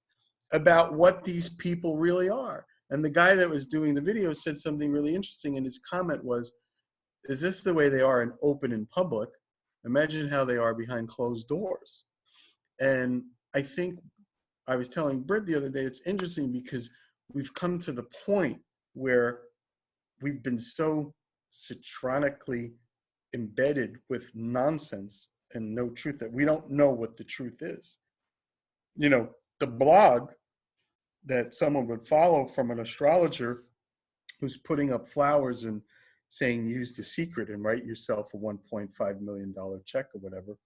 about what these people really are. And the guy that was doing the video said something really interesting, and his comment was, is this the way they are in open in public? Imagine how they are behind closed doors. And I think I was telling Britt the other day, it's interesting because we've come to the point where we've been so citronically embedded with nonsense and no truth that we don't know what the truth is. You know, the blog that someone would follow from an astrologer who's putting up flowers and saying use the secret and write yourself a $1.5 million check or whatever,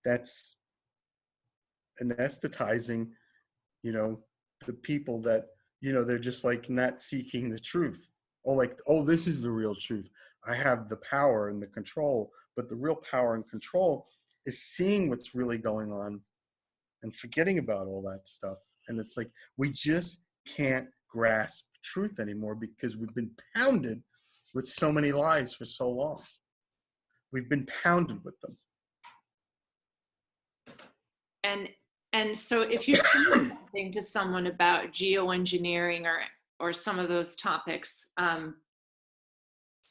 that's anesthetizing, you know, the people that, you know, they're just like not seeking the truth. Oh, like, oh, this is the real truth. I have the power and the control, but the real power and control is seeing what's really going on and forgetting about all that stuff. And it's like, we just can't grasp truth anymore because we've been pounded with so many lies for so long. We've been pounded with them. And so if you say something to someone about geoengineering or some of those topics,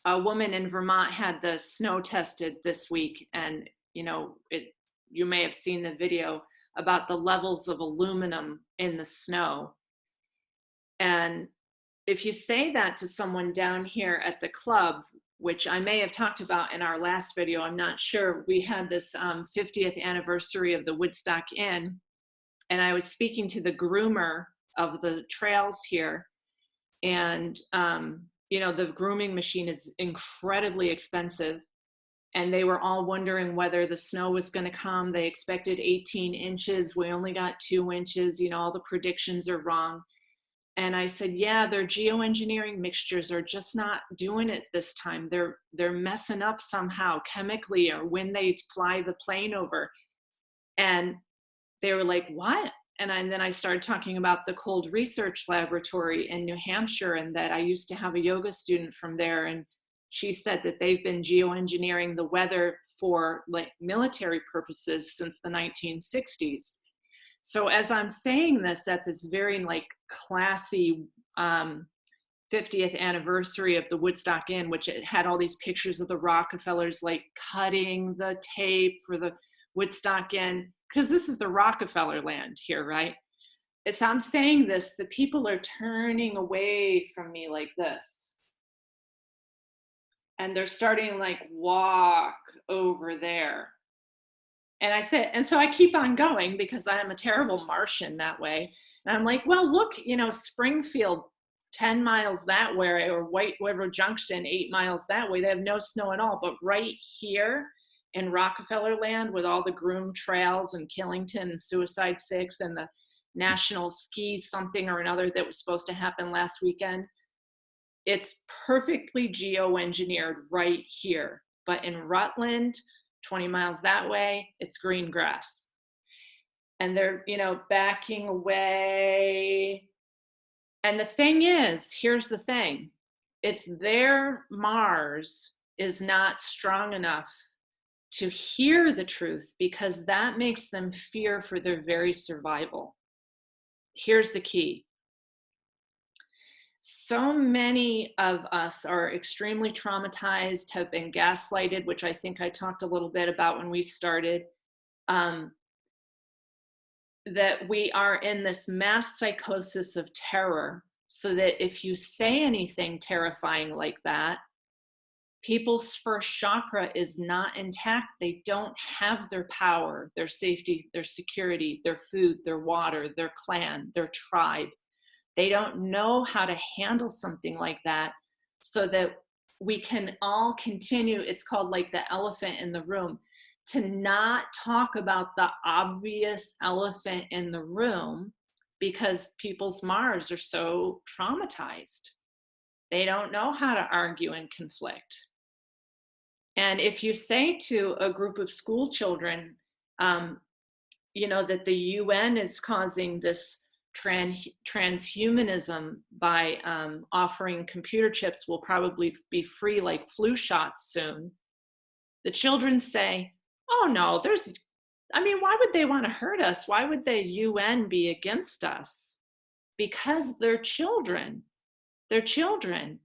a woman in Vermont had the snow tested this week, and you know, you may have seen the video about the levels of aluminum in the snow. And if you say that to someone down here at the club, which I may have talked about in our last video, I'm not sure, we had this 50th anniversary of the Woodstock Inn, and I was speaking to the groomer of the trails here, and you know, the grooming machine is incredibly expensive, and they were all wondering whether the snow was going to come. They expected 18 inches. We only got 2 inches. You know, all the predictions are wrong. And I said, yeah, their geoengineering mixtures are just not doing it this time. They're messing up somehow chemically, or when they fly the plane over. And they were like, what? And then I started talking about the Cold Research Laboratory in New Hampshire, and that I used to have a yoga student from there. And she said that they've been geoengineering the weather for like military purposes since the 1960s. So as I'm saying this at this very like classy 50th anniversary of the Woodstock Inn, which it had all these pictures of the Rockefellers like cutting the tape for the Woodstock Inn, because this is the Rockefeller land here, right? As I'm saying this, the people are turning away from me like this. And they're starting like walk over there. And I said, and so I keep on going because I am a terrible Martian that way. And I'm like, well, look, you know, Springfield, 10 miles that way, or White River Junction, 8 miles that way, they have no snow at all. But right here in Rockefeller land with all the groomed trails and Killington and Suicide Six and the National Ski something or another that was supposed to happen last weekend, it's perfectly geoengineered right here. But in Rutland, 20 miles that way, it's green grass. And they're, you know, backing away. And the thing is, here's the thing, it's their Mars is not strong enough to hear the truth, because that makes them fear for their very survival. Here's the key. So many of us are extremely traumatized, have been gaslighted, which I think I talked a little bit about when we started, that we are in this mass psychosis of terror, so that if you say anything terrifying like that, people's first chakra is not intact. They don't have their power, their safety, their security, their food, their water, their clan, their tribe. They don't know how to handle something like that, so that we can all continue. It's called like the elephant in the room, to not talk about the obvious elephant in the room, because people's Mars are so traumatized. They don't know how to argue and conflict. And if you say to a group of school children, you know, that the UN is causing this transhumanism by offering computer chips will probably be free like flu shots soon, the children say, oh no, I mean, why would they want to hurt us? Why would the UN be against us? because they're children. They're children.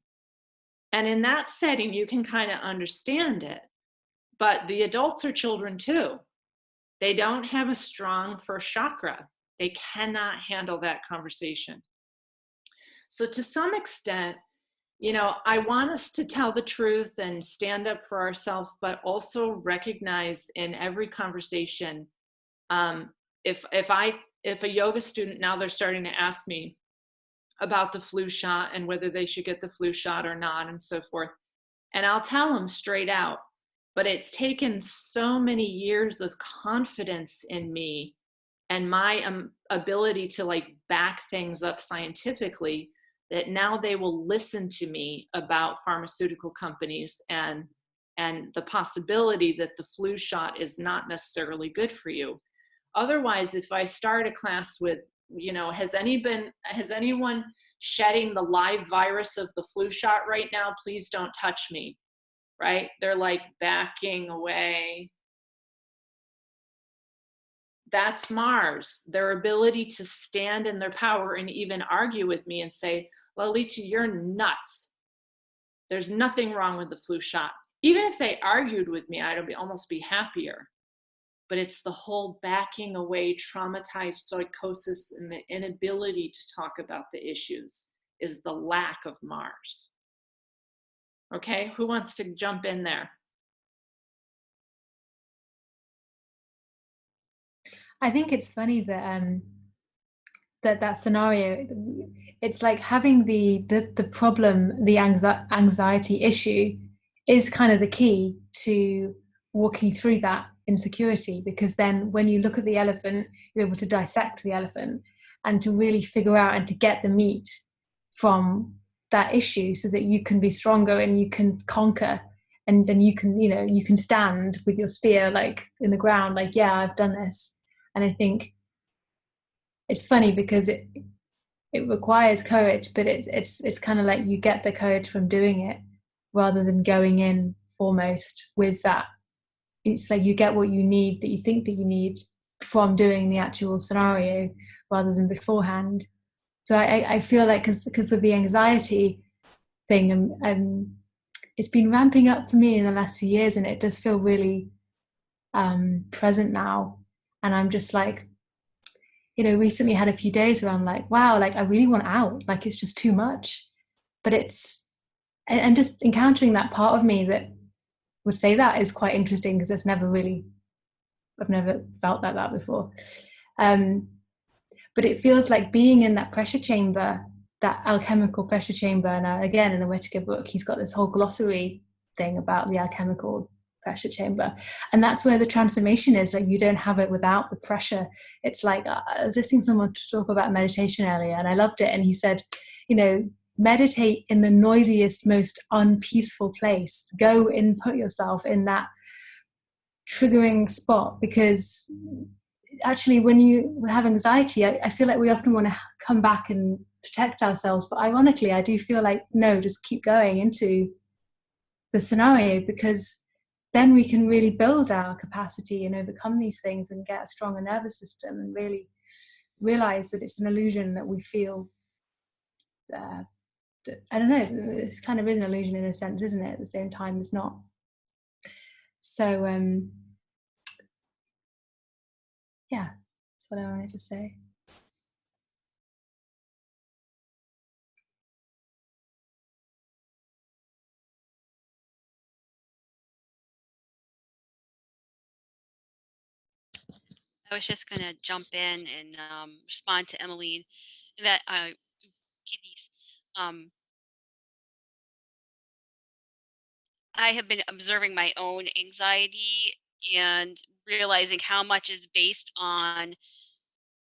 And in that setting, you can kind of understand it. But the adults are children too. They don't have a strong first chakra. They cannot handle that conversation. So to some extent, you know, I want us to tell the truth and stand up for ourselves, but also recognize in every conversation, if a yoga student, now they're starting to ask me about the flu shot and whether they should get the flu shot or not and so forth. And I'll tell them straight out, but it's taken so many years of confidence in me and my ability to like back things up scientifically that now they will listen to me about pharmaceutical companies and the possibility that the flu shot is not necessarily good for you. Otherwise, if I start a class with, you know, has anyone shedding the live virus of the flu shot right now? Please don't touch me, right? They're like backing away. That's Mars, their ability to stand in their power and even argue with me and say, Lalita, you're nuts. There's nothing wrong with the flu shot. Even if they argued with me, I'd almost be happier. But it's the whole backing away, traumatized psychosis, and the inability to talk about the issues is the lack of Mars. Okay, who wants to jump in there? I think it's funny that that scenario, it's like having the problem, the anxiety issue is kind of the key to walking through that insecurity, because then when you look at the elephant, you're able to dissect the elephant and to really figure out and to get the meat from that issue so that you can be stronger and you can conquer, and then you can, you know, you can stand with your spear like in the ground, like, yeah, I've done this. And I think it's funny because it requires courage, but it's kind of like you get the courage from doing it rather than going in foremost with that. It's like you get what you need, that you think that you need, from doing the actual scenario rather than beforehand. So I feel like because with the anxiety thing, it's been ramping up for me in the last few years, and it does feel really present now. And I'm just like, you know, recently had a few days where I'm like, wow, like I really want out, like it's just too much. But it's, and just encountering that part of me that would say that is quite interesting, because it's never really, I've never felt like that before. But it feels like being in that pressure chamber, that alchemical pressure chamber. And again, in the Whittaker book, he's got this whole glossary thing about the alchemical pressure chamber, and that's where the transformation is. Like you don't have it without the pressure. It's like I was listening to someone talk about meditation earlier, and I loved it. And he said, you know, meditate in the noisiest, most unpeaceful place. Go and put yourself in that triggering spot, because actually when you have anxiety, I feel like we often want to come back and protect ourselves, but ironically I do feel like, no, just keep going into the scenario, because then we can really build our capacity and overcome these things and get a stronger nervous system and really realize that it's an illusion that we feel. I don't know, it kind of is an illusion in a sense, isn't it? At the same time, it's not. So yeah, that's what I wanted to say. I was just going to jump in and respond to Emmeline that kitties. I have been observing my own anxiety and realizing how much is based on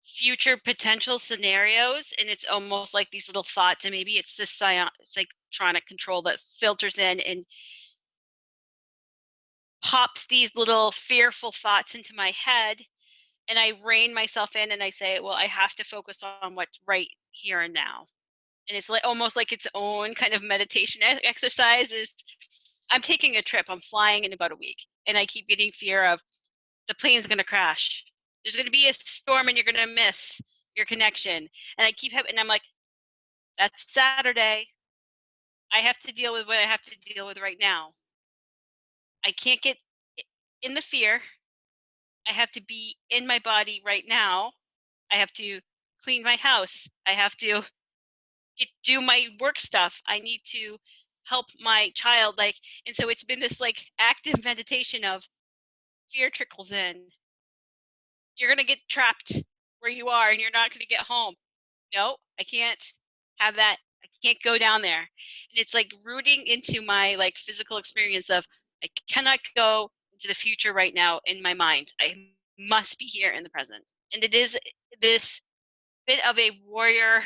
future potential scenarios, and it's almost like these little thoughts, and maybe it's this psychotronic control that filters in and pops these little fearful thoughts into my head, and I rein myself in and I say, well, I have to focus on what's right here and now. And it's like almost like its own kind of meditation exercise. Is I'm taking a trip, I'm flying in about a week, and I keep getting fear of the plane's going to crash, there's going to be a storm and you're going to miss your connection. And I keep having, and I'm like, that's Saturday. I have to deal with what I have to deal with right now. I can't get in the fear. I have to be in my body right now. I have to clean my house. I have to do my work stuff. I need to help my child. Like, and so it's been this like active meditation of fear trickles in. You're going to get trapped where you are and you're not going to get home. No, I can't have that. I can't go down there. And it's like rooting into my like physical experience of I cannot go into the future right now in my mind. I must be here in the present. And it is this bit of a warrior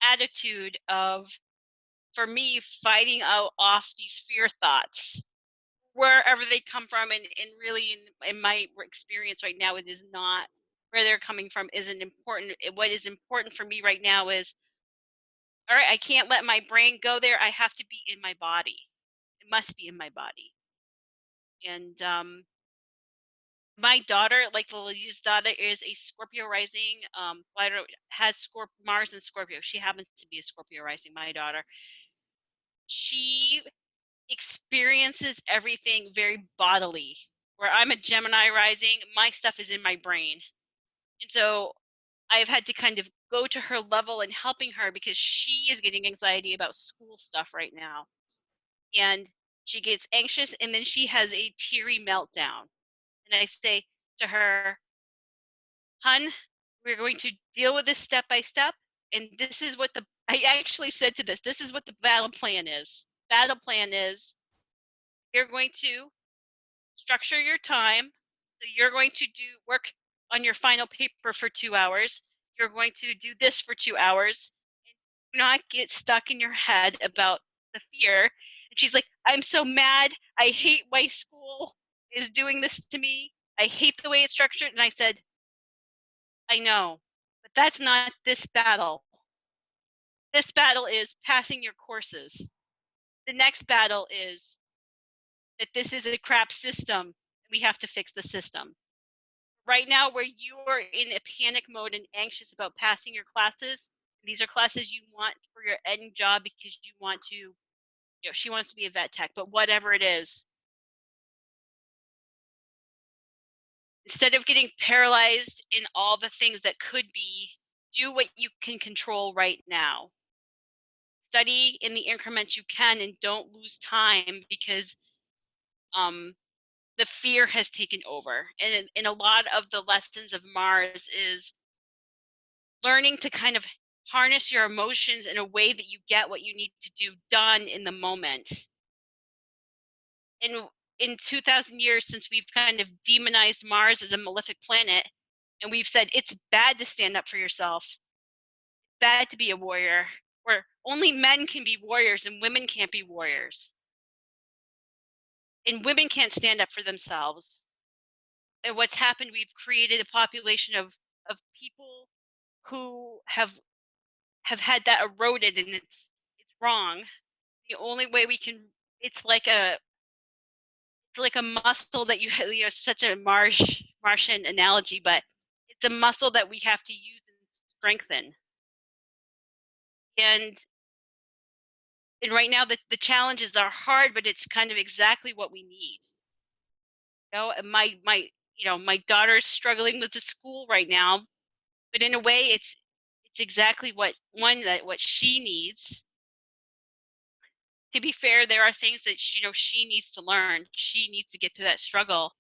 attitude of, for me, fighting out off these fear thoughts wherever they come from. And really in my experience right now, it is not where they're coming from isn't important. What is important for me right now is, all right, I can't let my brain go there. I have to be in my body. It must be in my body. And my daughter, like Lily's daughter, is a Scorpio rising. Has Mars and Scorpio. She happens to be a Scorpio rising. My daughter. She experiences everything very bodily. Where I'm a Gemini rising, my stuff is in my brain, and so I've had to kind of go to her level and helping her because she is getting anxiety about school stuff right now. And she gets anxious and then she has a teary meltdown. And I say to her, hun, we're going to deal with this step by step. And this is what I actually said to this is what the battle plan is. Battle plan is you're going to structure your time. So you're going to do work on your final paper for 2 hours. You're going to do this for 2 hours. Do not get stuck in your head about the fear. And she's like, I'm so mad. I hate why school is doing this to me. I hate the way it's structured. And I said, I know, but that's not this battle. This battle is passing your courses. The next battle is that this is a crap system. We have to fix the system. Right now, where you are in a panic mode and anxious about passing your classes, these are classes you want for your end job because you want to, you know, she wants to be a vet tech, but whatever it is, instead of getting paralyzed in all the things that could be, do what you can control right now. Study in the increments you can and don't lose time because the fear has taken over. And a lot of the lessons of Mars is learning to kind of harness your emotions in a way that you get what you need to do done in the moment. In 2,000 years since we've kind of demonized Mars as a malefic planet, and we've said it's bad to stand up for yourself, bad to be a warrior, where only men can be warriors and women can't be warriors. And women can't stand up for themselves. And what's happened, we've created a population of people who have had that eroded, and it's wrong. The only way we can, it's like a muscle that you know, such a Martian analogy, but it's a muscle that we have to use and strengthen. And right now the challenges are hard, but it's kind of exactly what we need. You know, my daughter's struggling with the school right now, but in a way it's exactly what she needs. To be fair, there are things that she needs to learn. She needs to get through that struggle.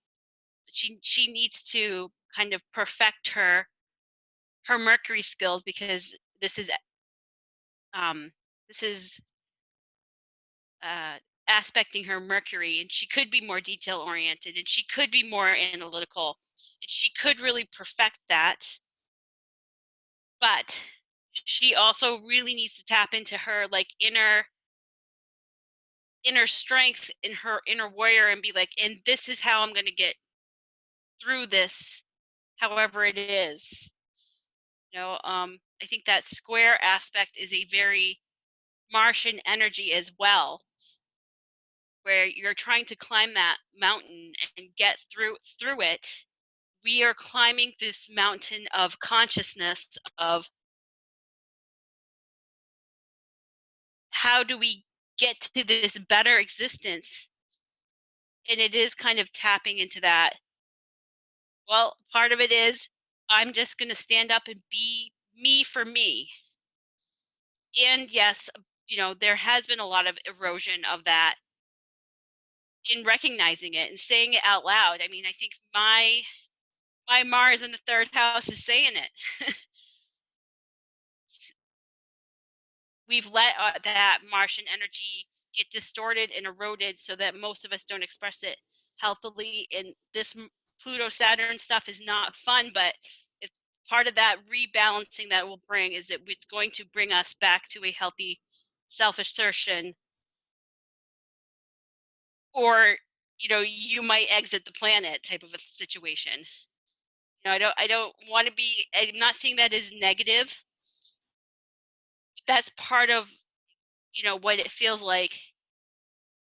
She needs to kind of perfect her Mercury skills because this is aspecting her Mercury, and she could be more detail oriented and she could be more analytical and she could really perfect that. But she also really needs to tap into her like inner strength in her inner warrior and be like, and this is how I'm going to get through this, however it is. You know, I think that square aspect is a very Martian energy as well, where you're trying to climb that mountain and get through it, we are climbing this mountain of consciousness of how do we get to this better existence. And it is kind of tapping into that. Well, part of it is I'm just going to stand up and be me for me. And yes, there has been a lot of erosion of that in recognizing it and saying it out loud. I mean, I think my Mars in the third house is saying it. We've let that Martian energy get distorted and eroded so that most of us don't express it healthily. And this Pluto Saturn stuff is not fun, but it's part of that rebalancing that will bring is that it's going to bring us back to a healthy self-assertion, or you might exit the planet type of a situation. I don't want to be, I'm not saying that is negative. That's part of what it feels like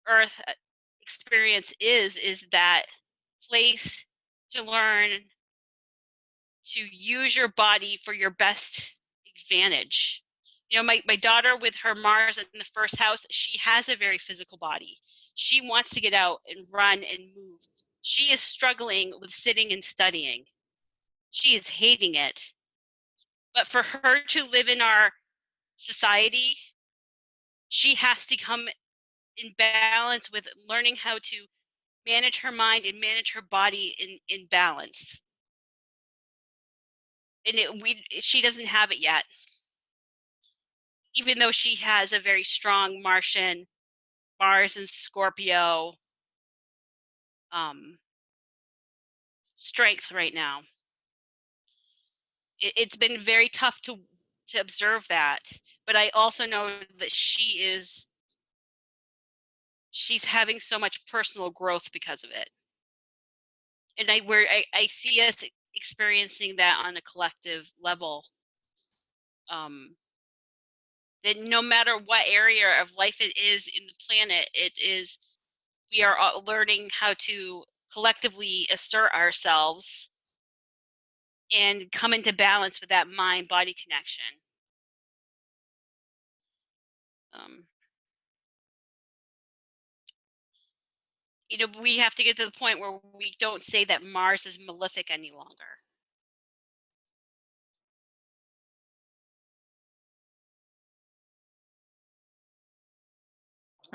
Earth experience is that place to learn to use your body for your best advantage. My daughter with her Mars in the first house, she has a very physical body. She wants to get out and run and move. She is struggling with sitting and studying. She is hating it. But for her to live in our society, she has to come in balance with learning how to manage her mind and manage her body in balance. And she doesn't have it yet, even though she has a very strong Martian, Mars and Scorpio strength right now. It's been very tough to observe that, but I also know that she's having so much personal growth because of it. And I see us experiencing that on a collective level. That no matter what area of life it is in the planet, we are all learning how to collectively assert ourselves and come into balance with that mind-body connection. We have to get to the point where we don't say that Mars is malefic any longer.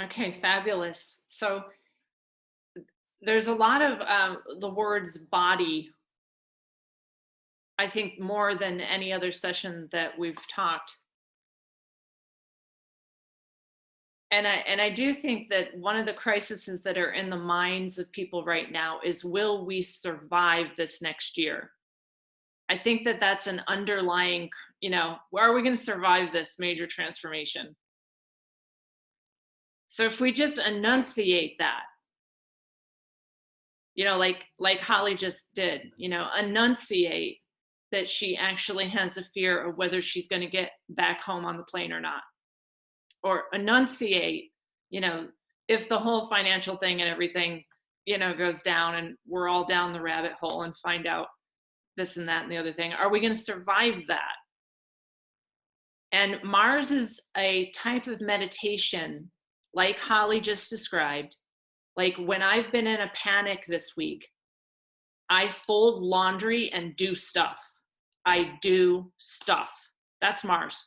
Okay, fabulous. So there's a lot of the words body, I think, more than any other session that we've talked. And I do think that one of the crises that are in the minds of people right now is, will we survive this next year? I think that that's an underlying, are we going to survive this major transformation? So if we just enunciate that, like Holly just did, enunciate that she actually has a fear of whether she's going to get back home on the plane or not. Or enunciate, if the whole financial thing and everything, goes down and we're all down the rabbit hole and find out this and that and the other thing, are we going to survive that? And Mars is a type of meditation, like Holly just described. Like when I've been in a panic this week, I fold laundry and do stuff. I do stuff. That's Mars.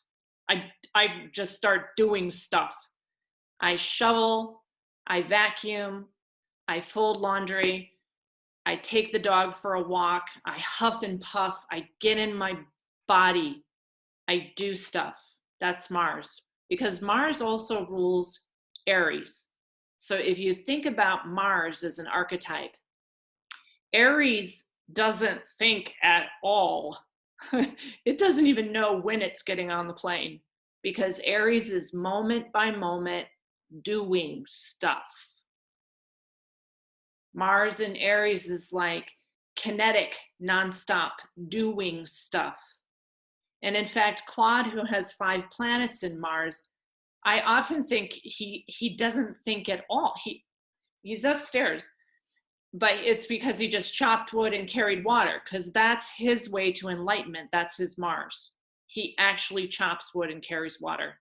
I just start doing stuff. I shovel, I vacuum, I fold laundry, I take the dog for a walk, I huff and puff, I get in my body, I do stuff. That's Mars. Because Mars also rules Aries. So if you think about Mars as an archetype, Aries doesn't think at all. It doesn't even know when it's getting on the plane, because Aries is moment by moment doing stuff. Mars in Aries is like kinetic, nonstop, doing stuff. And in fact, Claude, who has 5 planets in Mars, I often think he doesn't think at all. He's upstairs. but it's because he just chopped wood and carried water, because that's his way to enlightenment. That's his Mars. He actually chops wood and carries water.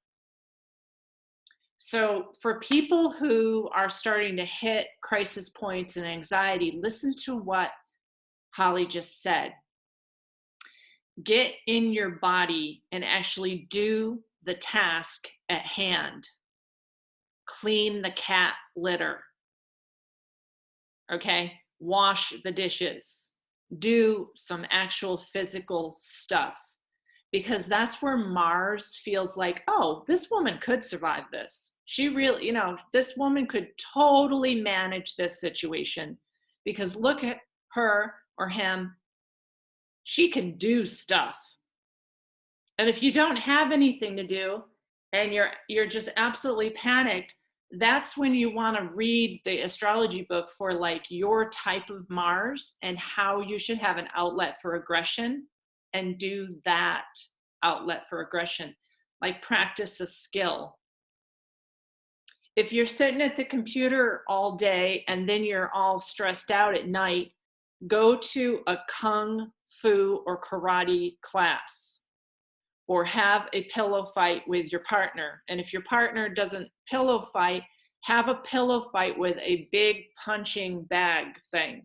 So for people who are starting to hit crisis points and anxiety, listen to what Holly just said. Get in your body and actually do the task at hand. Clean the cat litter. Okay? Wash the dishes. Do some actual physical stuff. Because that's where Mars feels like, oh, this woman could survive this. She really, you know, this woman could totally manage this situation, because look at her or him. She can do stuff. And if you don't have anything to do and you're just absolutely panicked, that's when you want to read the astrology book for like your type of Mars and how you should have an outlet for aggression, and do that outlet for aggression, like practice a skill. If you're sitting at the computer all day and then you're all stressed out at night, go to a kung fu or karate class, or have a pillow fight with your partner. And if your partner doesn't pillow fight, have a pillow fight with a big punching bag thing.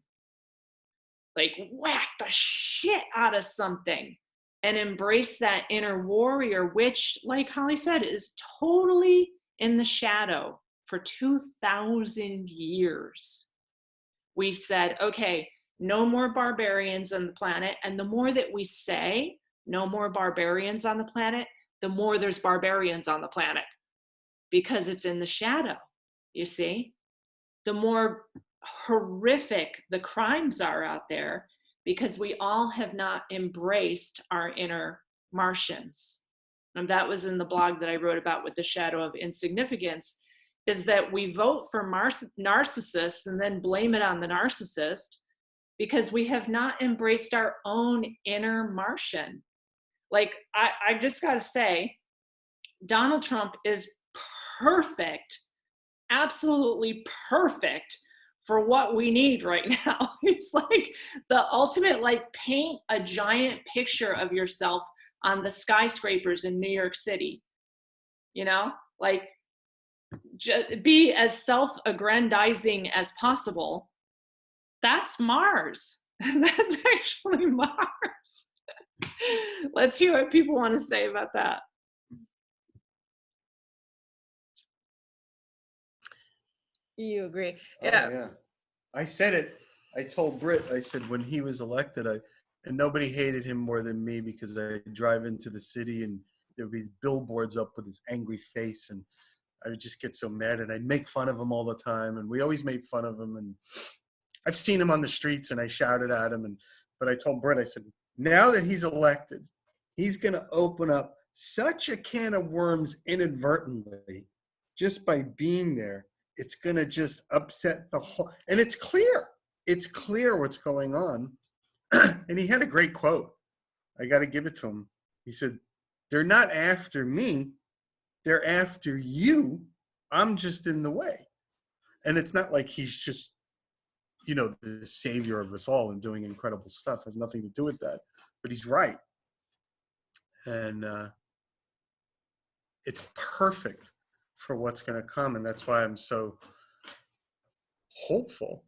Like whack the shit out of something and embrace that inner warrior, which, like Holly said, is totally in the shadow. For 2,000 years, we said, okay, no more barbarians on the planet. And the more that we say no more barbarians on the planet, the more there's barbarians on the planet, because it's in the shadow, you see? The more horrific the crimes are out there, because we all have not embraced our inner Martians. And that was in the blog that I wrote about with the shadow of insignificance, is that we vote for narcissists and then blame it on the narcissist because we have not embraced our own inner Martian. Like, I just got to say, Donald Trump is perfect, absolutely perfect for what we need right now. It's like the ultimate, like, paint a giant picture of yourself on the skyscrapers in New York City, you know, like, just be as self-aggrandizing as possible. That's Mars. That's actually Mars. Let's hear what people want to say about that. You agree? Yeah. Oh, yeah. I said it. I told Britt, I said when he was elected, and nobody hated him more than me, because I drive into the city and there would be billboards up with his angry face, and I would just get so mad, and I'd make fun of him all the time, and we always made fun of him, and I've seen him on the streets and I shouted at him, but I told Britt, I said, now that he's elected, he's going to open up such a can of worms inadvertently just by being there. It's going to just upset the whole, and it's clear what's going on. And he had a great quote. I got to give it to him. He said, they're not after me. They're after you. I'm just in the way. And it's not like he's just, you know, the savior of us all and doing incredible stuff. It has nothing to do with that. But he's right. And it's perfect for what's going to come. And that's why I'm so hopeful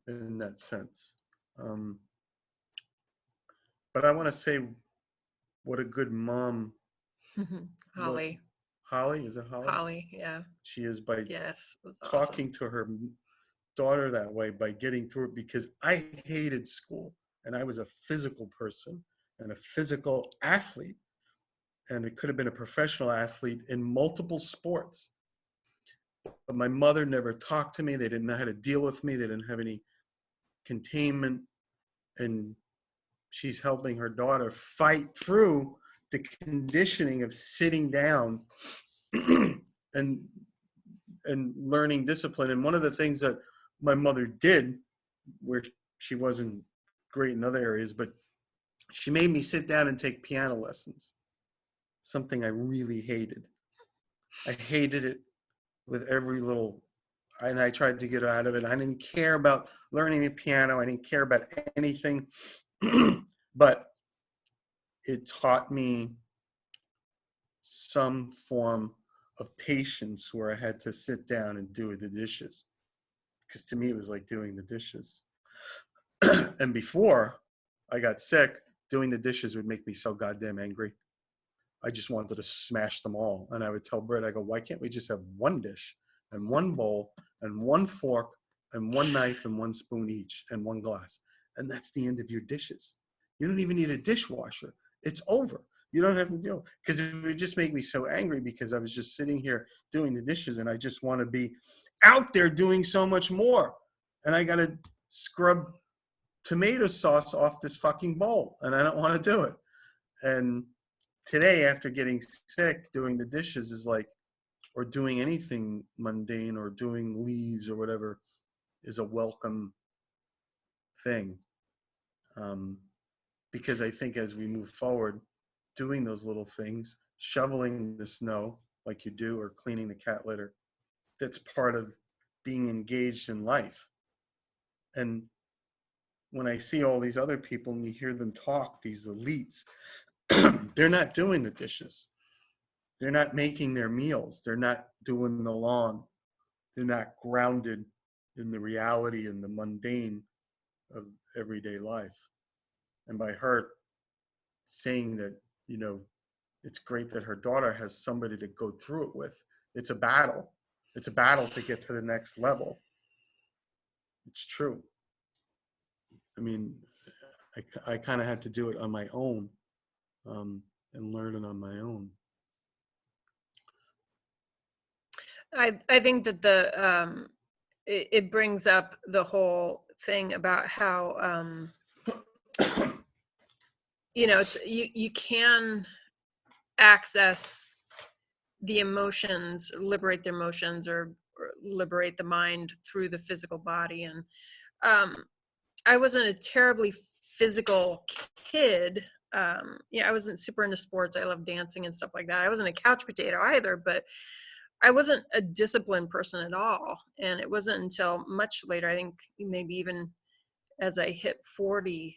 in that sense. But I want to say what a good mom. Holly. Holly? Is it Holly? Holly, yeah. She is, by yes, it was talking awesome. to her daughter that way, by getting through it, because I hated school and I was a physical person and a physical athlete. And it could have been a professional athlete in multiple sports. But my mother never talked to me. They didn't know how to deal with me. They didn't have any containment. And she's helping her daughter fight through the conditioning of sitting down and learning discipline. And one of the things that my mother did, where she wasn't great in other areas, but she made me sit down and take piano lessons, something I really hated. I hated it with every little, and I tried to get out of it. I didn't care about learning the piano. I didn't care about anything, but it taught me some form of patience where I had to sit down and do the dishes. Because to me, it was like doing the dishes. And before I got sick, doing the dishes would make me so goddamn angry. I just wanted to smash them all. And I would tell Britt, I go, why can't we just have one dish and one bowl and one fork and one knife and one spoon each and one glass? And that's the end of your dishes. You don't even need a dishwasher. It's over. You don't have to do it. Because it would just make me so angry because I was just sitting here doing the dishes and I just want to be out there doing so much more. And I got to scrub tomato sauce off this fucking bowl and I don't want to do it. And today, after getting sick, doing the dishes is like, or doing anything mundane or doing leaves or whatever is a welcome thing. Because I think as we move forward, doing those little things, shoveling the snow like you do, or cleaning the cat litter, that's part of being engaged in life. And when I see all these other people and you hear them talk, these elites, they're not doing the dishes. They're not making their meals. They're not doing the lawn. They're not grounded in the reality and the mundane of everyday life. And by her saying that, you know, it's great that her daughter has somebody to go through it with. It's a battle. It's a battle to get to the next level. It's true. I mean, I kind of had to do it on my own, and learn it on my own. I think that it brings up the whole thing about how you know, it's you can access the emotions, liberate the emotions, or liberate the mind through the physical body. And I wasn't a terribly physical kid. Yeah, I wasn't super into sports. I love dancing and stuff like that. I wasn't a couch potato either, but I wasn't a disciplined person at all. And it wasn't until much later, I think maybe even as I hit 40,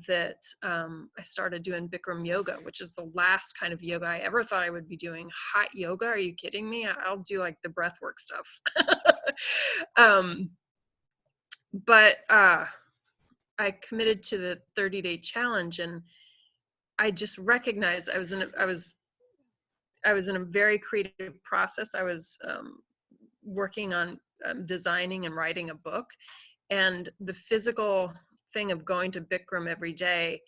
that I started doing Bikram yoga, which is the last kind of yoga I ever thought I would be doing. Hot yoga? Are you kidding me? I'll do like the breathwork stuff. But I committed to the 30-day challenge, and I just recognized I was in a very creative process. I was working on designing and writing a book, and the physical thing of going to Bikram every day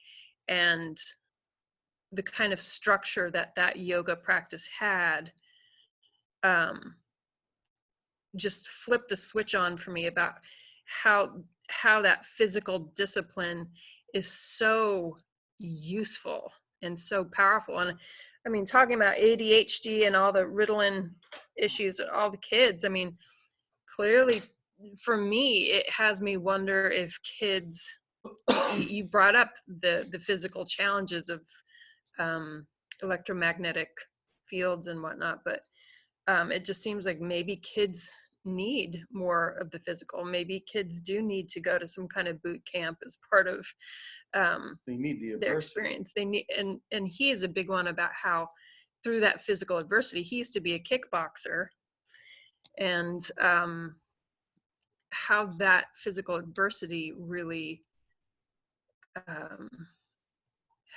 and the kind of structure that yoga practice had just flipped the switch on for me about how that physical discipline is so useful and so powerful. And I mean, talking about ADHD and all the Ritalin issues and all the kids, I mean, clearly for me, it has me wonder if kids, you brought up the physical challenges of electromagnetic fields and whatnot, but it just seems like maybe kids need more of the physical. Maybe kids do need to go to some kind of boot camp as part of They need their experience. They need, and he is a big one about how through that physical adversity, he used to be a kickboxer, and how that physical adversity really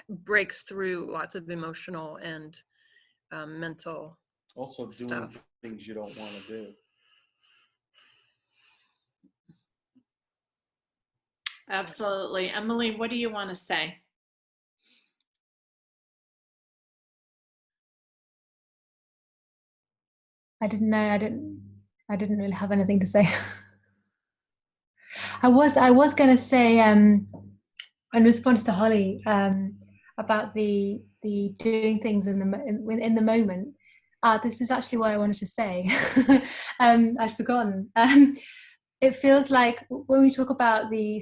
breaks through lots of emotional and mental Also doing stuff. things you don't want to do. Absolutely. Emily, what do you want to say? I didn't know. I didn't really have anything to say. I was going to say in response to Holly about the doing things in the moment. This is actually what I wanted to say. I'd forgotten. It feels like when we talk about the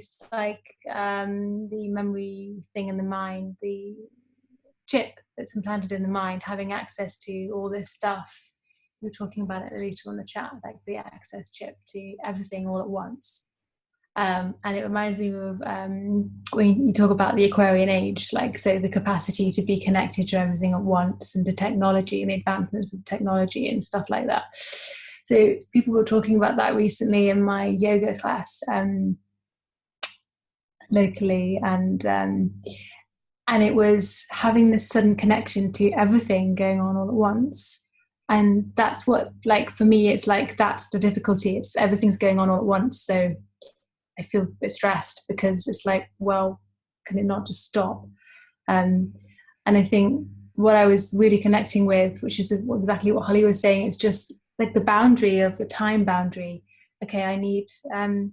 memory thing in the mind, the chip that's implanted in the mind, having access to all this stuff, we were talking about it later on the chat, like the access chip to everything all at once. And it reminds me of when you talk about the Aquarian age, like, so the capacity to be connected to everything at once, and the technology and the advancements of technology and stuff like that. So people were talking about that recently in my yoga class locally, and it was having this sudden connection to everything going on all at once. And that's what, like, for me, it's like, that's the difficulty. It's everything's going on all at once. So I feel a bit stressed because it's like, well, can it not just stop? And I think what I was really connecting with, which is exactly what Holly was saying, it's just like the boundary of the time boundary. Okay, I need to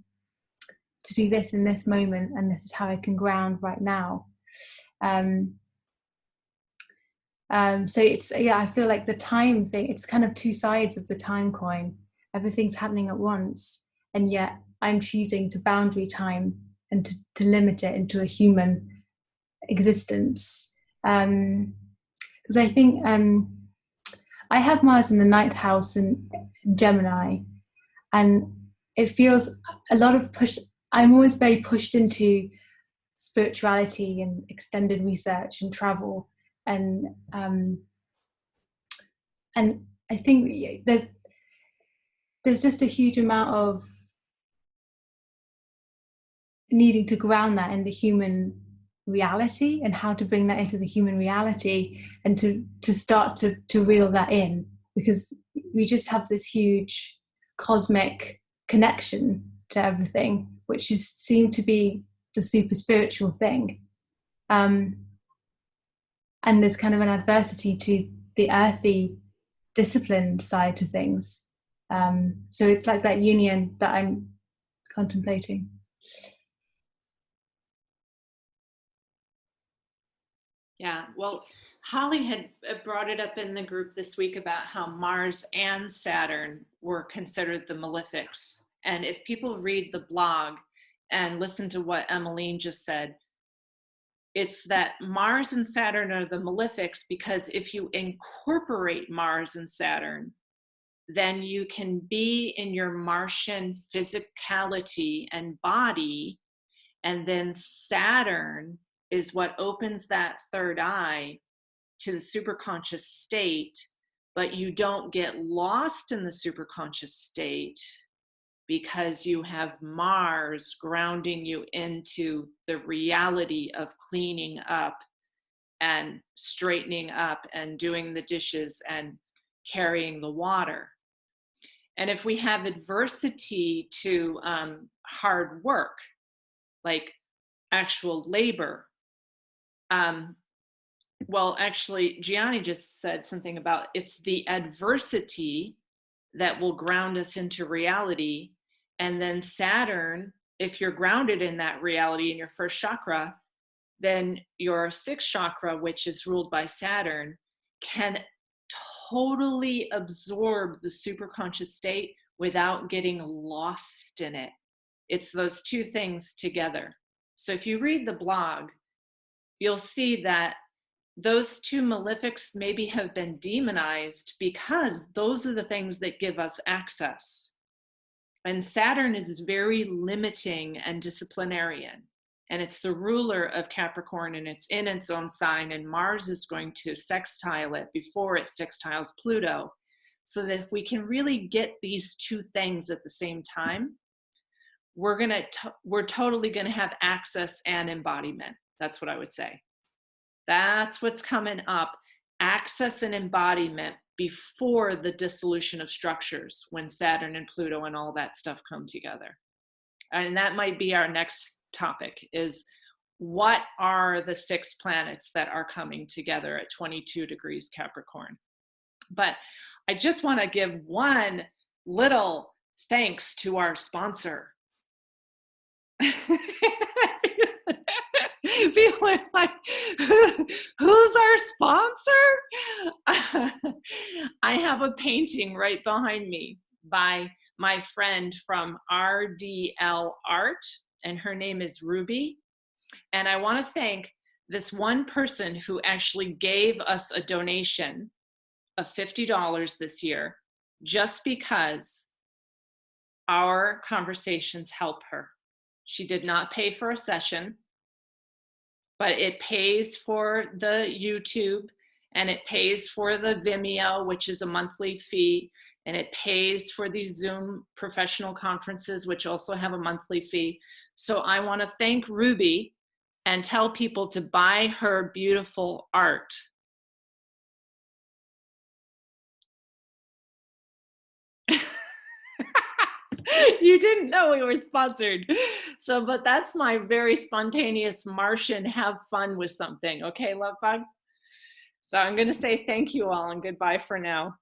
do this in this moment, and this is how I can ground right now. So it's, yeah, I feel like the time thing, it's kind of two sides of the time coin. Everything's happening at once, and yet I'm choosing to boundary time and to limit it into a human existence. Because I think I have Mars in the ninth house in Gemini, and it feels a lot of push. I'm always very pushed into spirituality and extended research and travel, and I think there's just a huge amount of needing to ground that in the human reality, and how to bring that into the human reality, and to start to reel that in, because we just have this huge cosmic connection to everything, which is seemed to be the super spiritual thing, and there's kind of an adversity to the earthy disciplined side to things, so it's like that union that I'm contemplating. Yeah, well, Holly had brought it up in the group this week about how Mars and Saturn were considered the malefics. And if people read the blog and listen to what Emmeline just said, it's that Mars and Saturn are the malefics because if you incorporate Mars and Saturn, then you can be in your Martian physicality and body, and then Saturn is what opens that third eye to the superconscious state, but you don't get lost in the superconscious state because you have Mars grounding you into the reality of cleaning up and straightening up and doing the dishes and carrying the water. And if we have adversity to hard work, like actual labor, well, actually, Gianni just said something about it's the adversity that will ground us into reality. And then Saturn, if you're grounded in that reality in your first chakra, then your sixth chakra, which is ruled by Saturn, can totally absorb the superconscious state without getting lost in it. It's those two things together. So if you read the blog, you'll see that those two malefics maybe have been demonized because those are the things that give us access. And Saturn is very limiting and disciplinarian. And it's the ruler of Capricorn, and it's in its own sign. And Mars is going to sextile it before it sextiles Pluto. So that if we can really get these two things at the same time, we're totally going to have access and embodiment. That's what I would say. That's what's coming up, access and embodiment before the dissolution of structures, when Saturn and Pluto and all that stuff come together. And that might be our next topic, is what are the 6 planets that are coming together at 22 degrees Capricorn? But I just want to give one little thanks to our sponsor. People are like, who's our sponsor? I have a painting right behind me by my friend from RDL Art, and her name is Ruby. And I want to thank this one person who actually gave us a donation of $50 this year. just because our conversations help her. She did not pay for a session, but it pays for the YouTube, and it pays for the Vimeo, which is a monthly fee, and it pays for these Zoom professional conferences, which also have a monthly fee. So I want to thank Ruby and tell people to buy her beautiful art. You didn't know we were sponsored. So, but that's my very spontaneous Martian have fun with something. Okay, love bugs? So I'm going to say thank you all and goodbye for now.